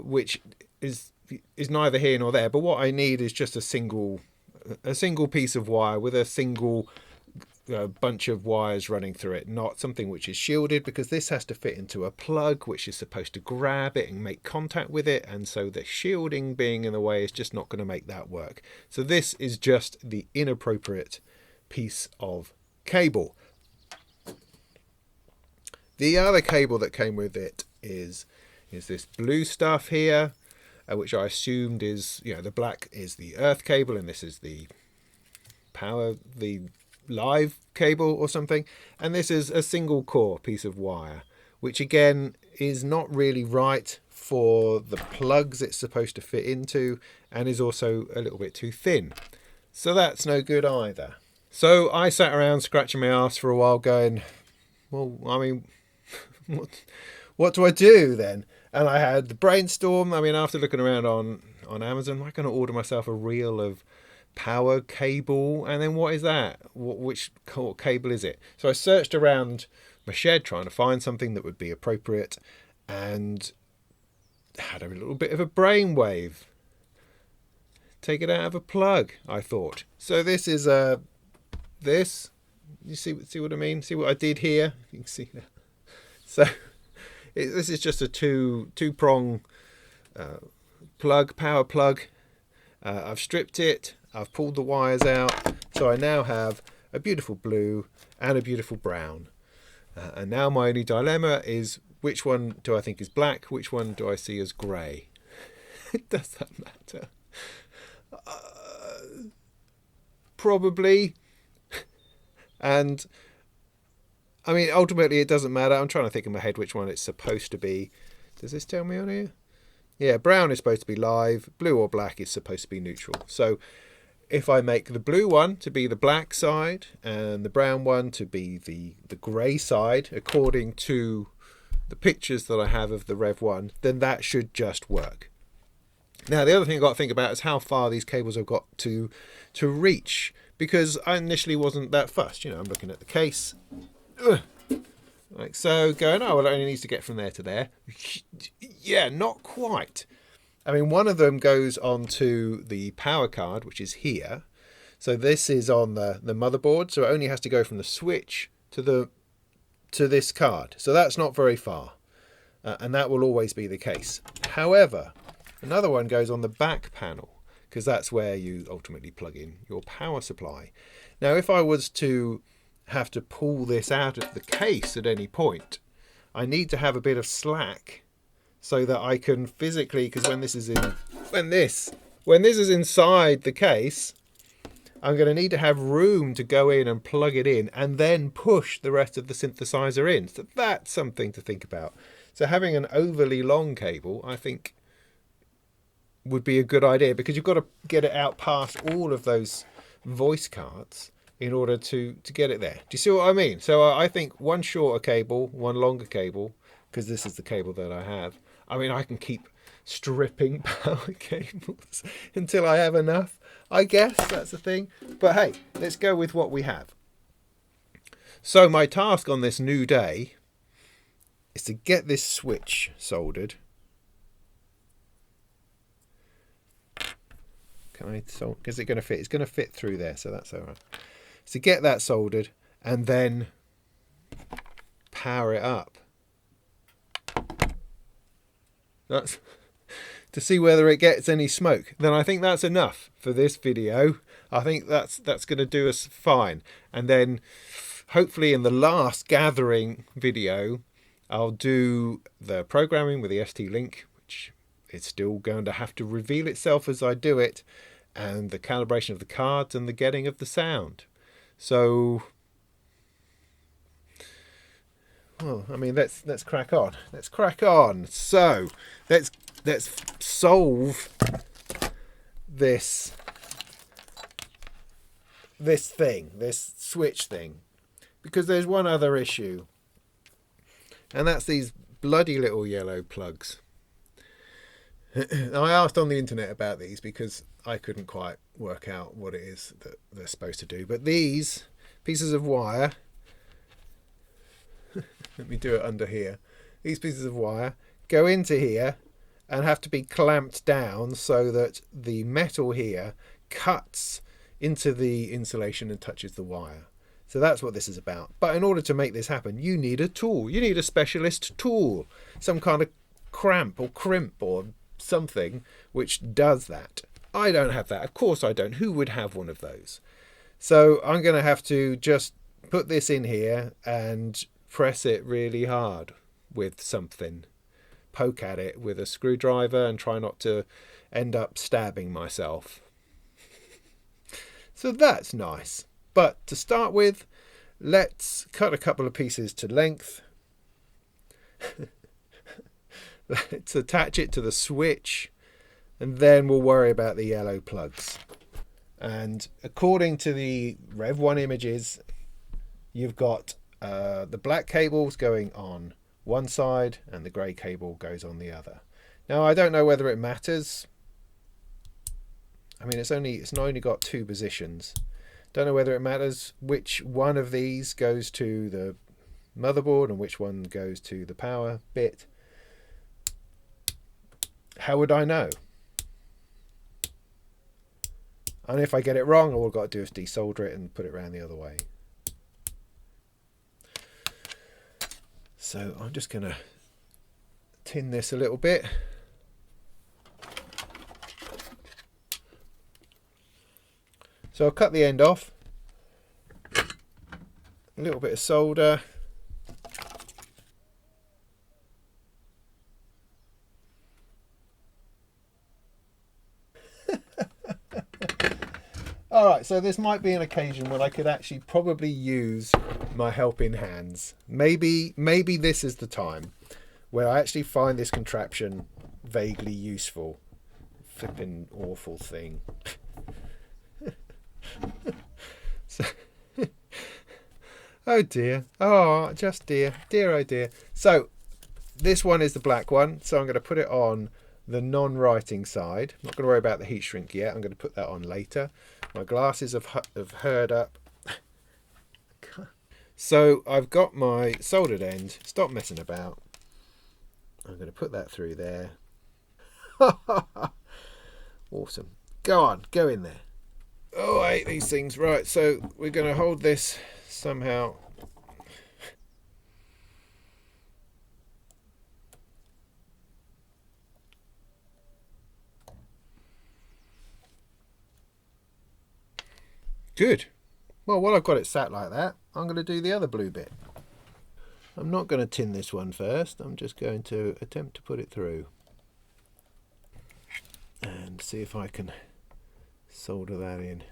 [SPEAKER 1] which is neither here nor there. But what I need is just a single piece of wire with a single bunch of wires running through it, not something which is shielded, because this has to fit into a plug which is supposed to grab it and make contact with it, and so the shielding being in the way is just not going to make that work. So this is just the inappropriate piece of cable. The other cable that came with it is this blue stuff here, which I assumed is, you know, the black is the earth cable, and this is the power, the live cable or something, and this is a single core piece of wire, which again is not really right for the plugs it's supposed to fit into, and is also a little bit too thin, so that's no good either. So I sat around scratching my ass for a while going, well, I mean, what do I do then? And I had the brainstorm. I mean, after looking around on Amazon, am I going to order myself a reel of power cable? And then what is that? Which cable is it? So I searched around my shed trying to find something that would be appropriate, and had a little bit of a brainwave. Take it out of a plug, I thought. So this is this. You see what I mean? See what I did here? You can see that. So this is just a two-prong plug, power plug. I've stripped it. I've pulled the wires out, so I now have a beautiful blue and a beautiful brown. And now my only dilemma is, which one do I think is black? Which one do I see as grey? Does that matter? Probably. And I mean, ultimately it doesn't matter. I'm trying to think in my head which one it's supposed to be. Does this tell me on here? Yeah, brown is supposed to be live, blue or black is supposed to be neutral. So if I make the blue one to be the black side and the brown one to be the grey side, according to the pictures that I have of the Rev 1, then that should just work. Now, the other thing I've got to think about is how far these cables have got to reach, because I initially wasn't that fussed. You know, I'm looking at the case, like so, going, oh, well, it only needs to get from there to there. Yeah, not quite. I mean, one of them goes onto the power card, which is here. So this is on the motherboard, so it only has to go from the switch to this card. So that's not very far, and that will always be the case. However, another one goes on the back panel, because that's where you ultimately plug in your power supply. Now, if I was to have to pull this out of the case at any point, I need to have a bit of slack so that I can physically, because when this is inside the case, I'm going to need to have room to go in and plug it in and then push the rest of the synthesizer in. So that's something to think about. So having an overly long cable, I think, would be a good idea, because you've got to get it out past all of those voice cards in order to get it there. Do you see what I mean? So I think one shorter cable, one longer cable, because this is the cable that I have. I mean, I can keep stripping power cables until I have enough. I guess that's the thing. But hey, let's go with what we have. So my task on this new day is to get this switch soldered. Can I solder? Is it going to fit? It's going to fit through there, so that's all right. So get that soldered and then power it up. That's to see whether it gets any smoke. Then I think that's enough for this video. I think that's going to do us fine. And then hopefully in the last gathering video, I'll do the programming with the ST-Link, which it's still going to have to reveal itself as I do it, and the calibration of the cards and the getting of the sound. So, well, I mean, let's crack on. Let's crack on. So, let's solve this switch thing, because there's one other issue, and that's these bloody little yellow plugs. I asked on the internet about these because I couldn't quite work out what it is that they're supposed to do. But these pieces of wire, let me do it under here. These pieces of wire go into here and have to be clamped down so that the metal here cuts into the insulation and touches the wire. So that's what this is about. But in order to make this happen, you need a tool. You need a specialist tool, some kind of cramp or crimp or something which does that. I don't have that. Of course I don't. Who would have one of those? So I'm going to have to just put this in here and press it really hard with something. Poke at it with a screwdriver and try not to end up stabbing myself. So that's nice. But to start with, let's cut a couple of pieces to length. Let's attach it to the switch, and then we'll worry about the yellow plugs. And according to the Rev 1 images, you've got the black cables going on one side and the grey cable goes on the other. Now, I don't know whether it matters. I mean, it's only got two positions. Don't know whether it matters which one of these goes to the motherboard and which one goes to the power bit. How would I know? And if I get it wrong, all I've got to do is desolder it and put it around the other way. So I'm just going to tin this a little bit. So I'll cut the end off. A little bit of solder. Alright, so this might be an occasion when I could actually probably use my helping hands. Maybe this is the time where I actually find this contraption vaguely useful. Flipping awful thing. So, oh dear. Oh, just dear. Dear, oh dear. So, this one is the black one. So I'm going to put it on the non-writing side. I'm not going to worry about the heat shrink yet. I'm going to put that on later. My glasses have hurred up. So I've got my soldered end. Stop messing about. I'm going to put that through there. Awesome. Go on, go in there. Oh, I hate these things. Right, so we're going to hold this somehow. Good. Well, while I've got it sat like that, I'm going to do the other blue bit. I'm not going to tin this one first. I'm just going to attempt to put it through. And see if I can solder that in.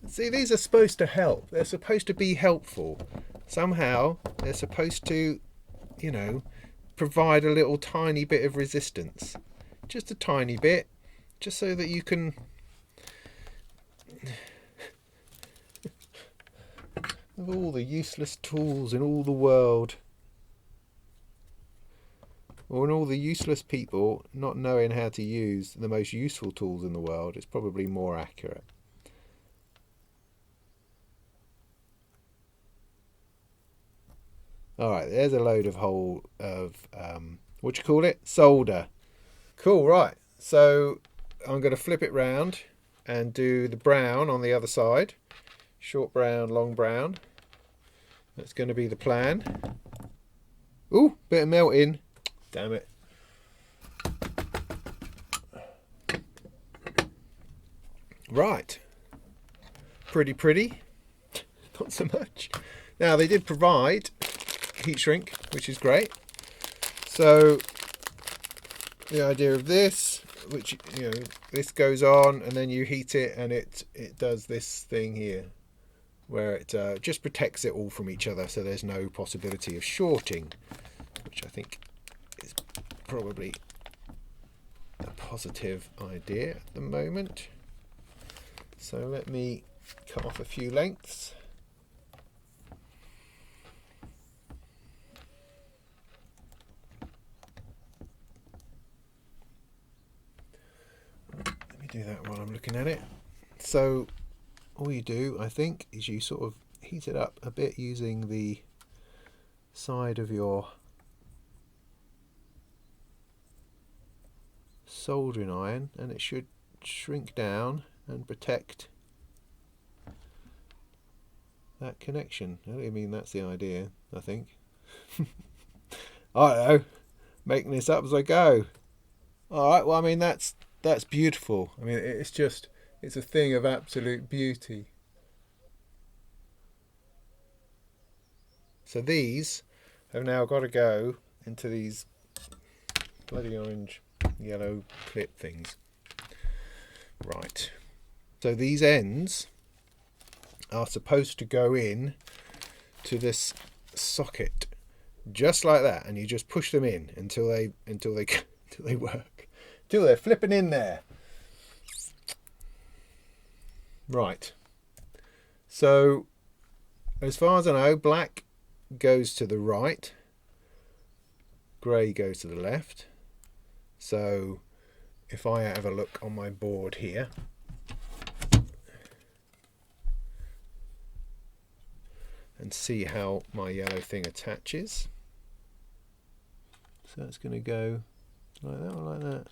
[SPEAKER 1] See, these are supposed to help. They're supposed to be helpful. Somehow, they're supposed to, you know, provide a little tiny bit of resistance. Just a tiny bit. Just so that you can... of all the useless tools in all the world, or in all the useless people not knowing how to use the most useful tools in the world, it's probably more accurate. Alright, there's a load of what do you call it? Solder. Cool, right. So I'm going to flip it round and do the brown on the other side. Short brown, long brown. That's going to be the plan. Ooh, bit of melting. Damn it. Right. Pretty. Not so much. Now, they did provide heat shrink, which is great. So, the idea of this, which, you know, this goes on and then you heat it and it does this thing here, where it just protects it all from each other, so there's no possibility of shorting, which I think is probably a positive idea at the moment. So let me cut off a few lengths. Let me do that while I'm looking at it. So all you do, I think, is you sort of heat it up a bit using the side of your soldering iron, and it should shrink down and protect that connection. I mean, that's the idea, I think. I don't know, making this up as I go. Alright, well, I mean, that's beautiful. I mean, it's a thing of absolute beauty. So these have now got to go into these bloody orange yellow clip things. Right. So these ends are supposed to go in to this socket just like that, and you just push them in until they work, until they're flipping in there. Right. So as far as I know, black goes to the right, grey goes to the left. So if I have a look on my board here, and see how my yellow thing attaches. So it's going to go like that or like that.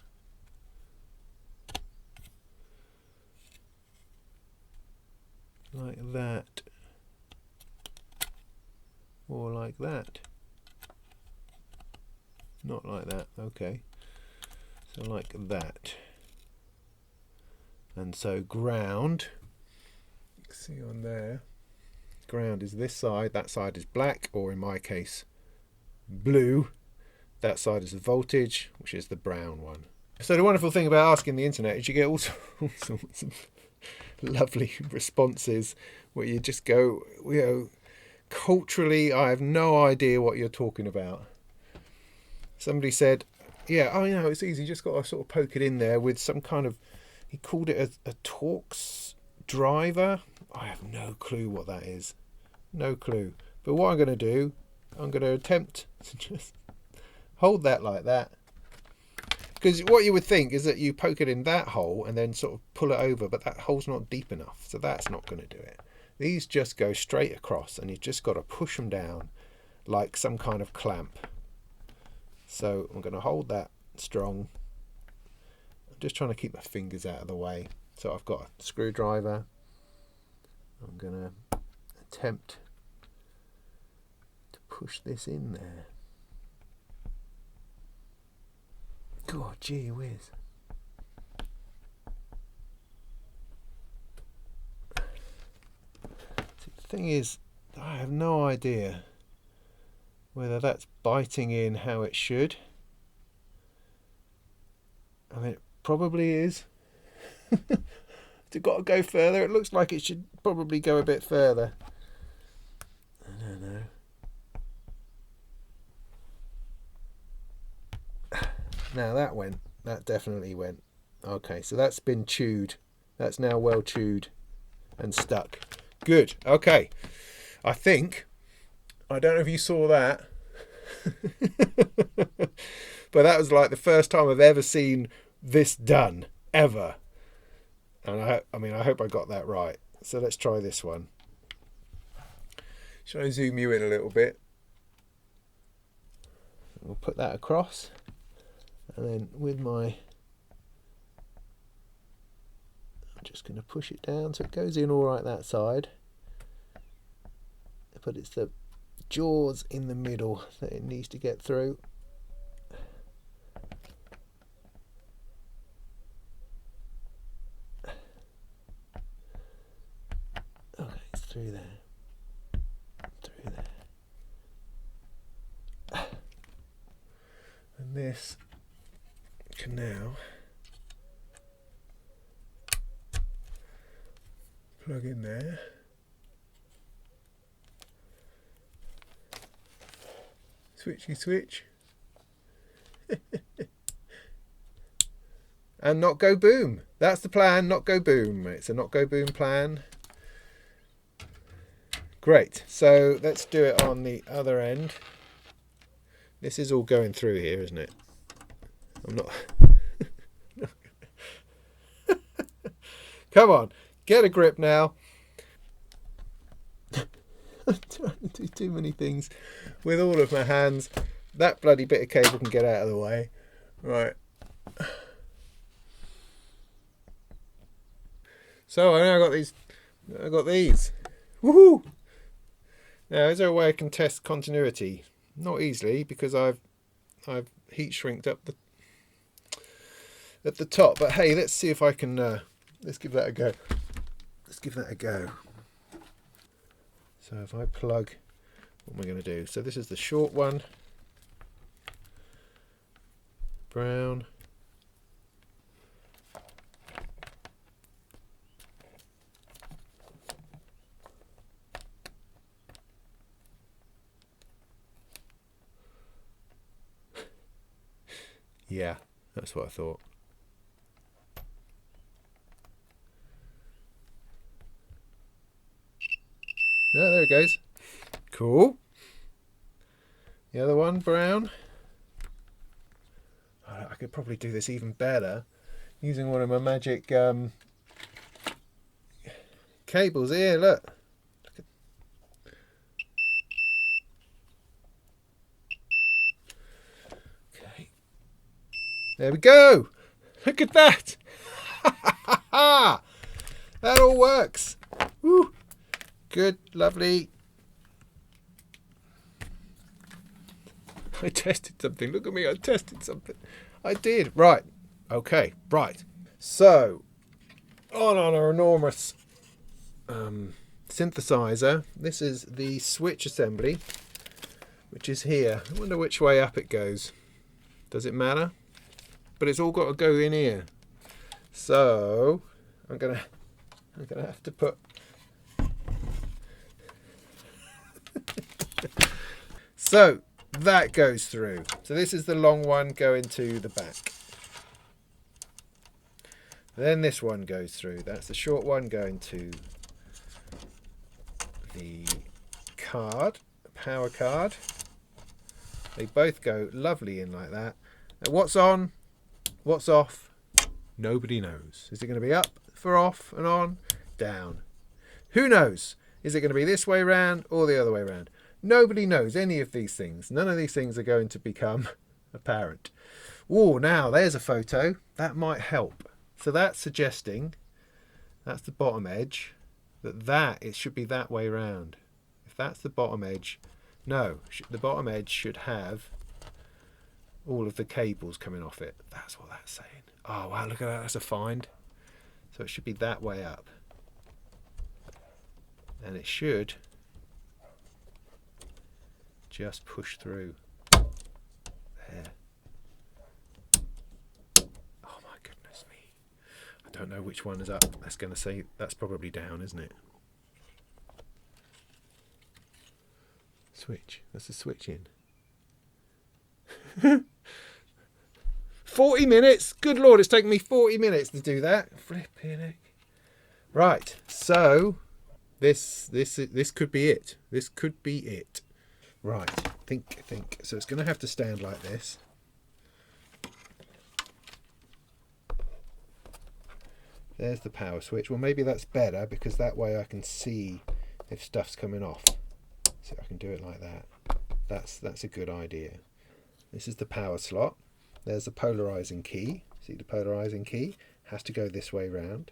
[SPEAKER 1] Like that. Or like that. Not like that, okay. So like that. And so ground, you can see on there, ground is this side, that side is black, or in my case blue. That side is the voltage, which is the brown one. So the wonderful thing about asking the internet is you get all sorts of lovely responses where you just go, you know, culturally I have no idea what you're talking about. Somebody said, yeah, oh, you know, it's easy, you just got to sort of poke it in there with some kind of, he called it a Torx driver. I have no clue what that is. No clue. But what I'm going to do I'm going to attempt to just hold that like that. Because what you would think is that you poke it in that hole and then sort of pull it over, but that hole's not deep enough, so that's not going to do it. These just go straight across, and you've just got to push them down like some kind of clamp. So I'm going to hold that strong. I'm just trying to keep my fingers out of the way. So I've got a screwdriver. I'm going to attempt to push this in there. God, gee whiz. The thing is, I have no idea whether that's biting in how it should. I mean, it probably is. It's got to go further. It looks like it should probably go a bit further. I don't know. Now that went. That definitely went. Okay, so that's been chewed. That's now well chewed and stuck. Good. Okay. I think, I don't know if you saw that, but that was like the first time I've ever seen this done, ever. And I hope I got that right. So let's try this one. Shall I zoom you in a little bit? We'll put that across. And then with my, I'm just going to push it down so it goes in all right that side. But it's the jaws in the middle that it needs to get through. Okay, it's through there. Through there. And this can now plug in there. Switchy switch. And not go boom. That's the plan, not go boom. It's a not go boom plan. Great, so let's do it on the other end. This is all going through here, isn't it? I'm not... Come on, get a grip now. I'm trying to do too many things with all of my hands. That bloody bit of cable can get out of the way. Right. So I now got these. I got these. Woohoo! Now, is there a way I can test continuity? Not easily, because I've heat shrinked up at the top. But hey, let's see if I can. Let's give that a go. Let's give that a go. So if I plug, what am I going to do? So this is the short one. Brown. Yeah, that's what I thought. No, there it goes. Cool. The other one, brown. Oh, I could probably do this even better using one of my magic cables here. Look. Okay. There we go. Look at that. That all works. Woo. Good, lovely. I tested something. Look at me, I tested something. I did. Right. Okay, right. So, on our enormous synthesizer, this is the switch assembly, which is here. I wonder which way up it goes. Does it matter? But it's all got to go in here. So, I'm gonna have to put so that goes through. So this is the long one going to the back. Then this one goes through. That's the short one going to the card, the power card. They both go lovely in like that. Now, what's on? What's off? Nobody knows. Is it going to be up for off and on? Down. Who knows? Is it going to be this way round or the other way round? Nobody knows any of these things. None of these things are going to become apparent. Oh, now there's a photo. That might help. So that's suggesting, that's the bottom edge, that it should be that way round. If that's the bottom edge, no, the bottom edge should have all of the cables coming off it. That's what that's saying. Oh wow, look at that, that's a find. So it should be that way up. And it should just push through. There. Oh my goodness me. I don't know which one is up. That's going to say, that's probably down, isn't it? Switch. That's a switch in. 40 minutes. Good Lord, it's taken me 40 minutes to do that. Flipping heck. Right, so this could be it. This could be it. Right, think. So it's going to have to stand like this. There's the power switch. Well, maybe that's better because that way I can see if stuff's coming off. So I can do it like that. That's a good idea. This is the power slot. There's the polarizing key. See the polarizing key? Has to go this way round.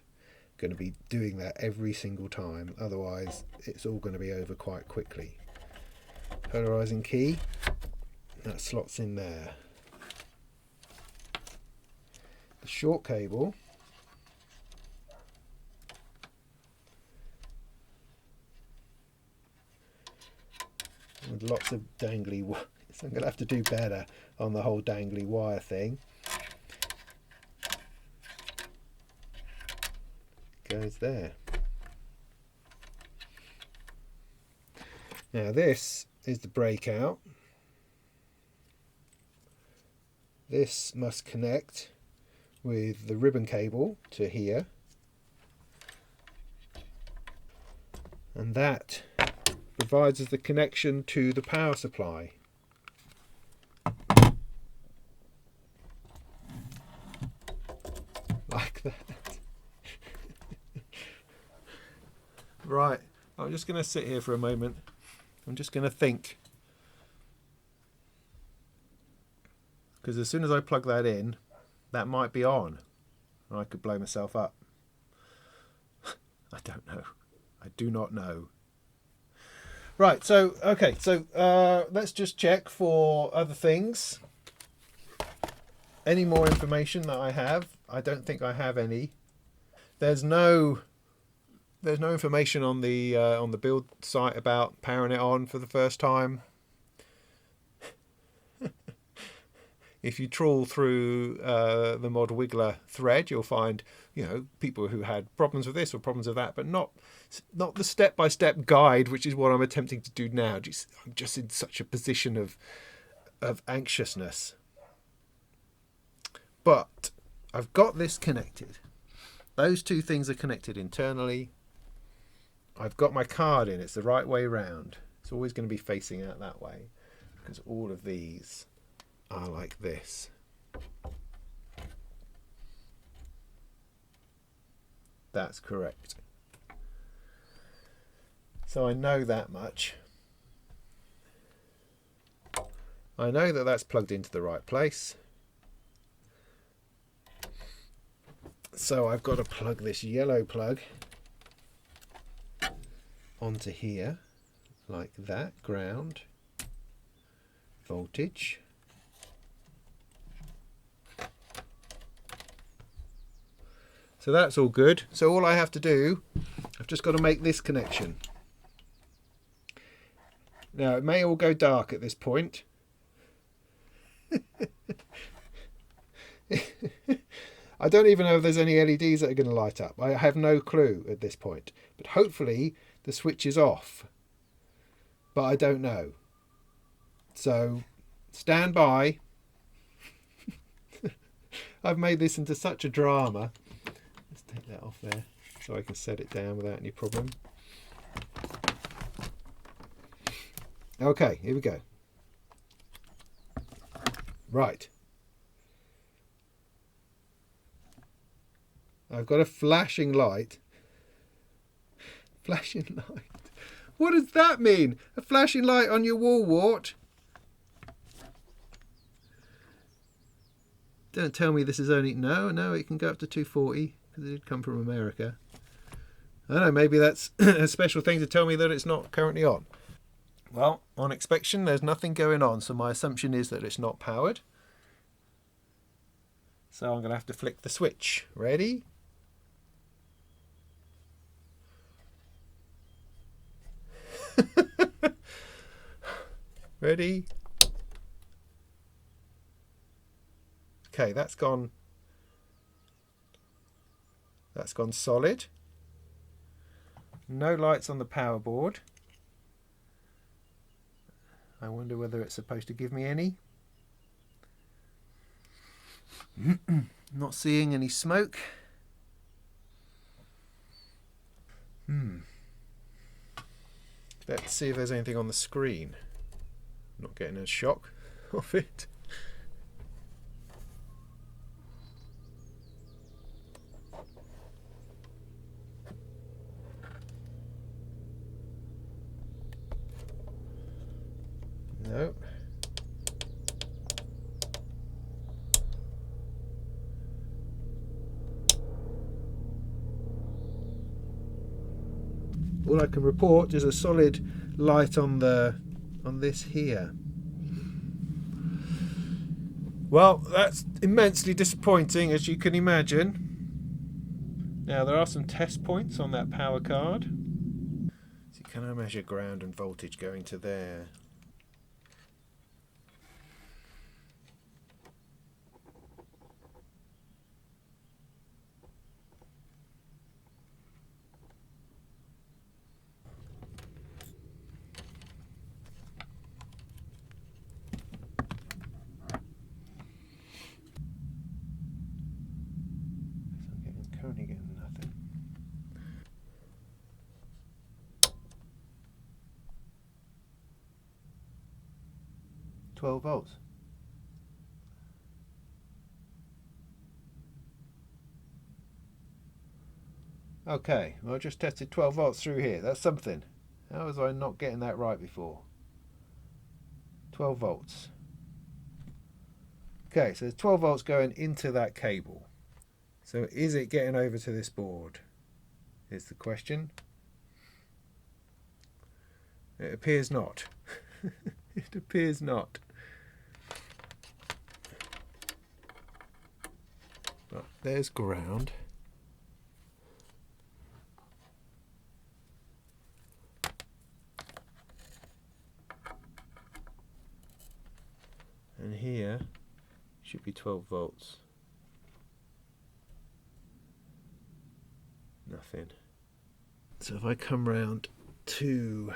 [SPEAKER 1] Going to be doing that every single time. Otherwise, it's all going to be over quite quickly. Polarizing key. That slots in there. The short cable. With lots of dangly wire. So I'm going to have to do better on the whole dangly wire thing. Goes there. Now this is the breakout. This must connect with the ribbon cable to here. And that provides us the connection to the power supply. Like that. Right, I'm just going to sit here for a moment. I'm just going to think. Because as soon as I plug that in, that might be on. And I could blow myself up. I don't know. I do not know. Right, so, okay, so let's just check for other things. Any more information that I have? I don't think I have any. There's no information on the build site about powering it on for the first time. If you trawl through the Mod Wiggler thread, you'll find, you know, people who had problems with this or problems with that, but not the step-by-step guide, which is what I'm attempting to do now. I'm just in such a position of anxiousness. But I've got this connected. Those two things are connected internally. I've got my card in. It's the right way round. It's always going to be facing out that way because all of these are like this. That's correct. So I know that much. I know that that's plugged into the right place. So I've got to plug this yellow plug onto here like that. Ground, voltage. So that's all good. So all I have to do, I've just got to make this connection. Now it may all go dark at this point. I don't even know if there's any LEDs that are going to light up. I have no clue at this point. But hopefully the switch is off. But I don't know. So stand by. I've made this into such a drama. Let's take that off there so I can set it down without any problem. Okay, here we go. Right. I've got a flashing light. Flashing light. What does that mean? A flashing light on your wall wart? Don't tell me this is only... No, it can go up to 240 because it did come from America. I don't know, maybe that's a special thing to tell me that it's not currently on. Well, on inspection, there's nothing going on, so my assumption is that it's not powered. So I'm going to have to flick the switch. Ready? Ready? Okay, that's gone solid. No lights on the power board. I wonder whether it's supposed to give me any. Not seeing any smoke. Let's see if there's anything on the screen. Not getting a shock of it. No. All I can report is a solid light on this here. Well, that's immensely disappointing, as you can imagine. Now, there are some test points on that power card. So can I measure ground and voltage going to there? Currently getting nothing. 12 volts. Okay, well, I just tested 12 volts through here. That's something. How was I not getting that right before? 12 volts. Okay, so there's 12 volts going into that cable. So is it getting over to this board? Is the question. It appears not. It appears not. But there's ground. And here should be 12 volts. Nothing. So if I come round to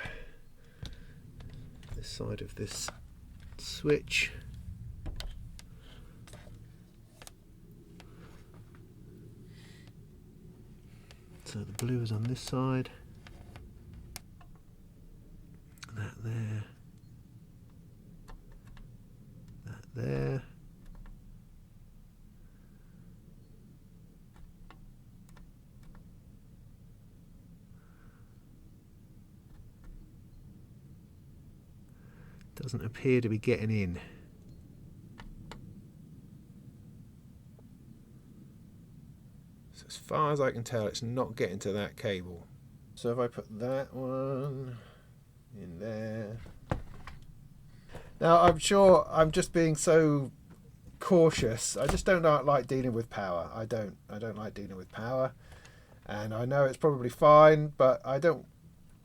[SPEAKER 1] the side of this switch, so the blue is on this side, that there, that there. Doesn't appear to be getting in. So as far as I can tell, it's not getting to that cable. So if I put that one in there. Now I'm sure I'm just being so cautious. I just don't like dealing with power. I don't like dealing with power. And I know it's probably fine, but I don't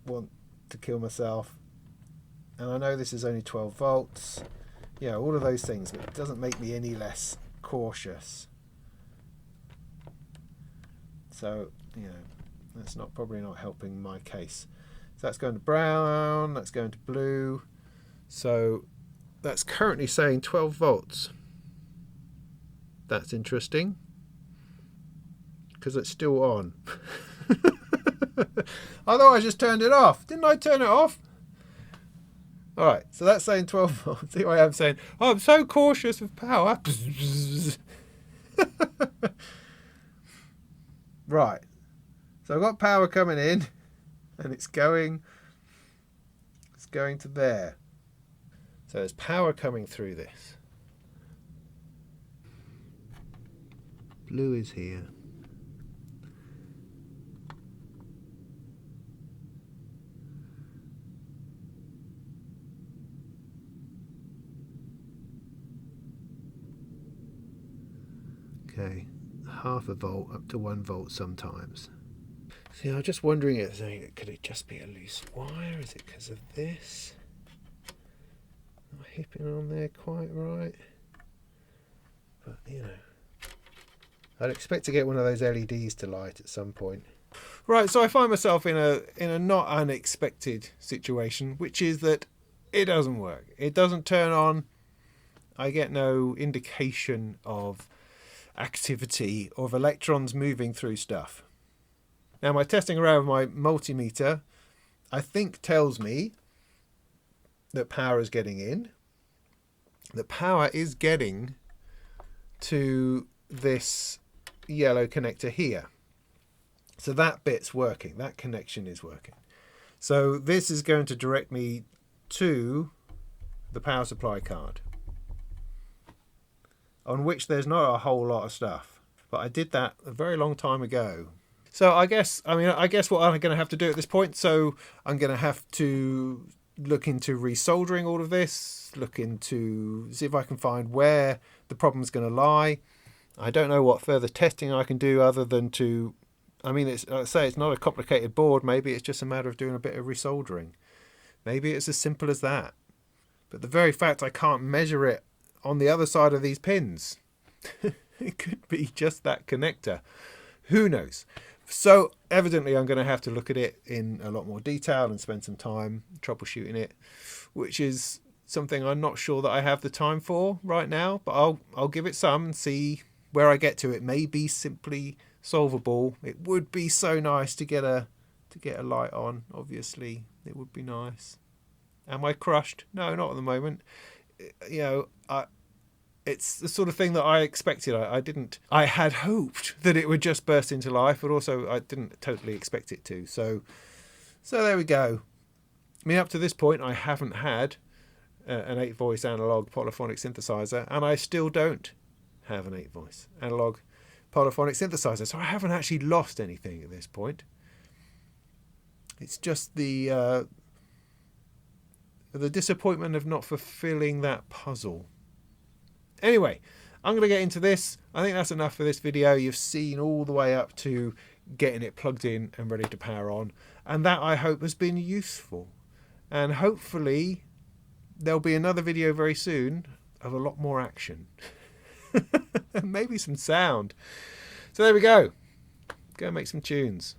[SPEAKER 1] want to kill myself. And I know this is only 12 volts. Yeah, all of those things, but it doesn't make me any less cautious. So, you know, that's probably not helping my case. So that's going to brown, that's going to blue. So that's currently saying 12 volts. That's interesting, because it's still on. I thought I just turned it off. Didn't I turn it off? All right, so that's saying 12 volts. Here I am saying, oh, I'm so cautious of power. Right, so I've got power coming in, and it's going to there. So there's power coming through this. Blue is here. Okay, half a volt up to 1 volt sometimes. See, I'm just wondering, could it just be a loose wire? Is it because of this? Not hipping on there quite right. But, you know, I'd expect to get one of those LEDs to light at some point. Right, so I find myself in a not unexpected situation, which is that it doesn't work. It doesn't turn on. I get no indication of activity or of electrons moving through stuff. Now, my testing around with my multimeter, I think, tells me that power is getting in. The power is getting to this yellow connector here. So that bit's working. That connection is working. So this is going to direct me to the power supply card, on which there's not a whole lot of stuff. But I did that a very long time ago. So I guess what I'm going to have to do at this point, so I'm going to have to look into resoldering all of this, look into, see if I can find where the problem's going to lie. I don't know what further testing I can do other than to, it's not a complicated board. Maybe it's just a matter of doing a bit of resoldering. Maybe it's as simple as that. But the very fact I can't measure it on the other side of these pins, it could be just that connector. Who knows? So evidently I'm going to have to look at it in a lot more detail and spend some time troubleshooting it, which is something I'm not sure that I have the time for right now, but I'll give it some and see where I get to. It may be simply solvable. It would be so nice to get a light on. Obviously, it would be nice. Am I crushed? No, not at the moment. It's the sort of thing that I expected. I had hoped that it would just burst into life, but also I didn't totally expect it to. So there we go. Up to this point, I haven't had an 8-voice analog polyphonic synthesizer, and I still don't have an 8-voice analog polyphonic synthesizer. So I haven't actually lost anything at this point. It's just the disappointment of not fulfilling that puzzle. Anyway, I'm going to get into this. I think that's enough for this video. You've seen all the way up to getting it plugged in and ready to power on. And that, I hope, has been useful. And hopefully there'll be another video very soon of a lot more action. And maybe some sound. So there we go. Go make some tunes.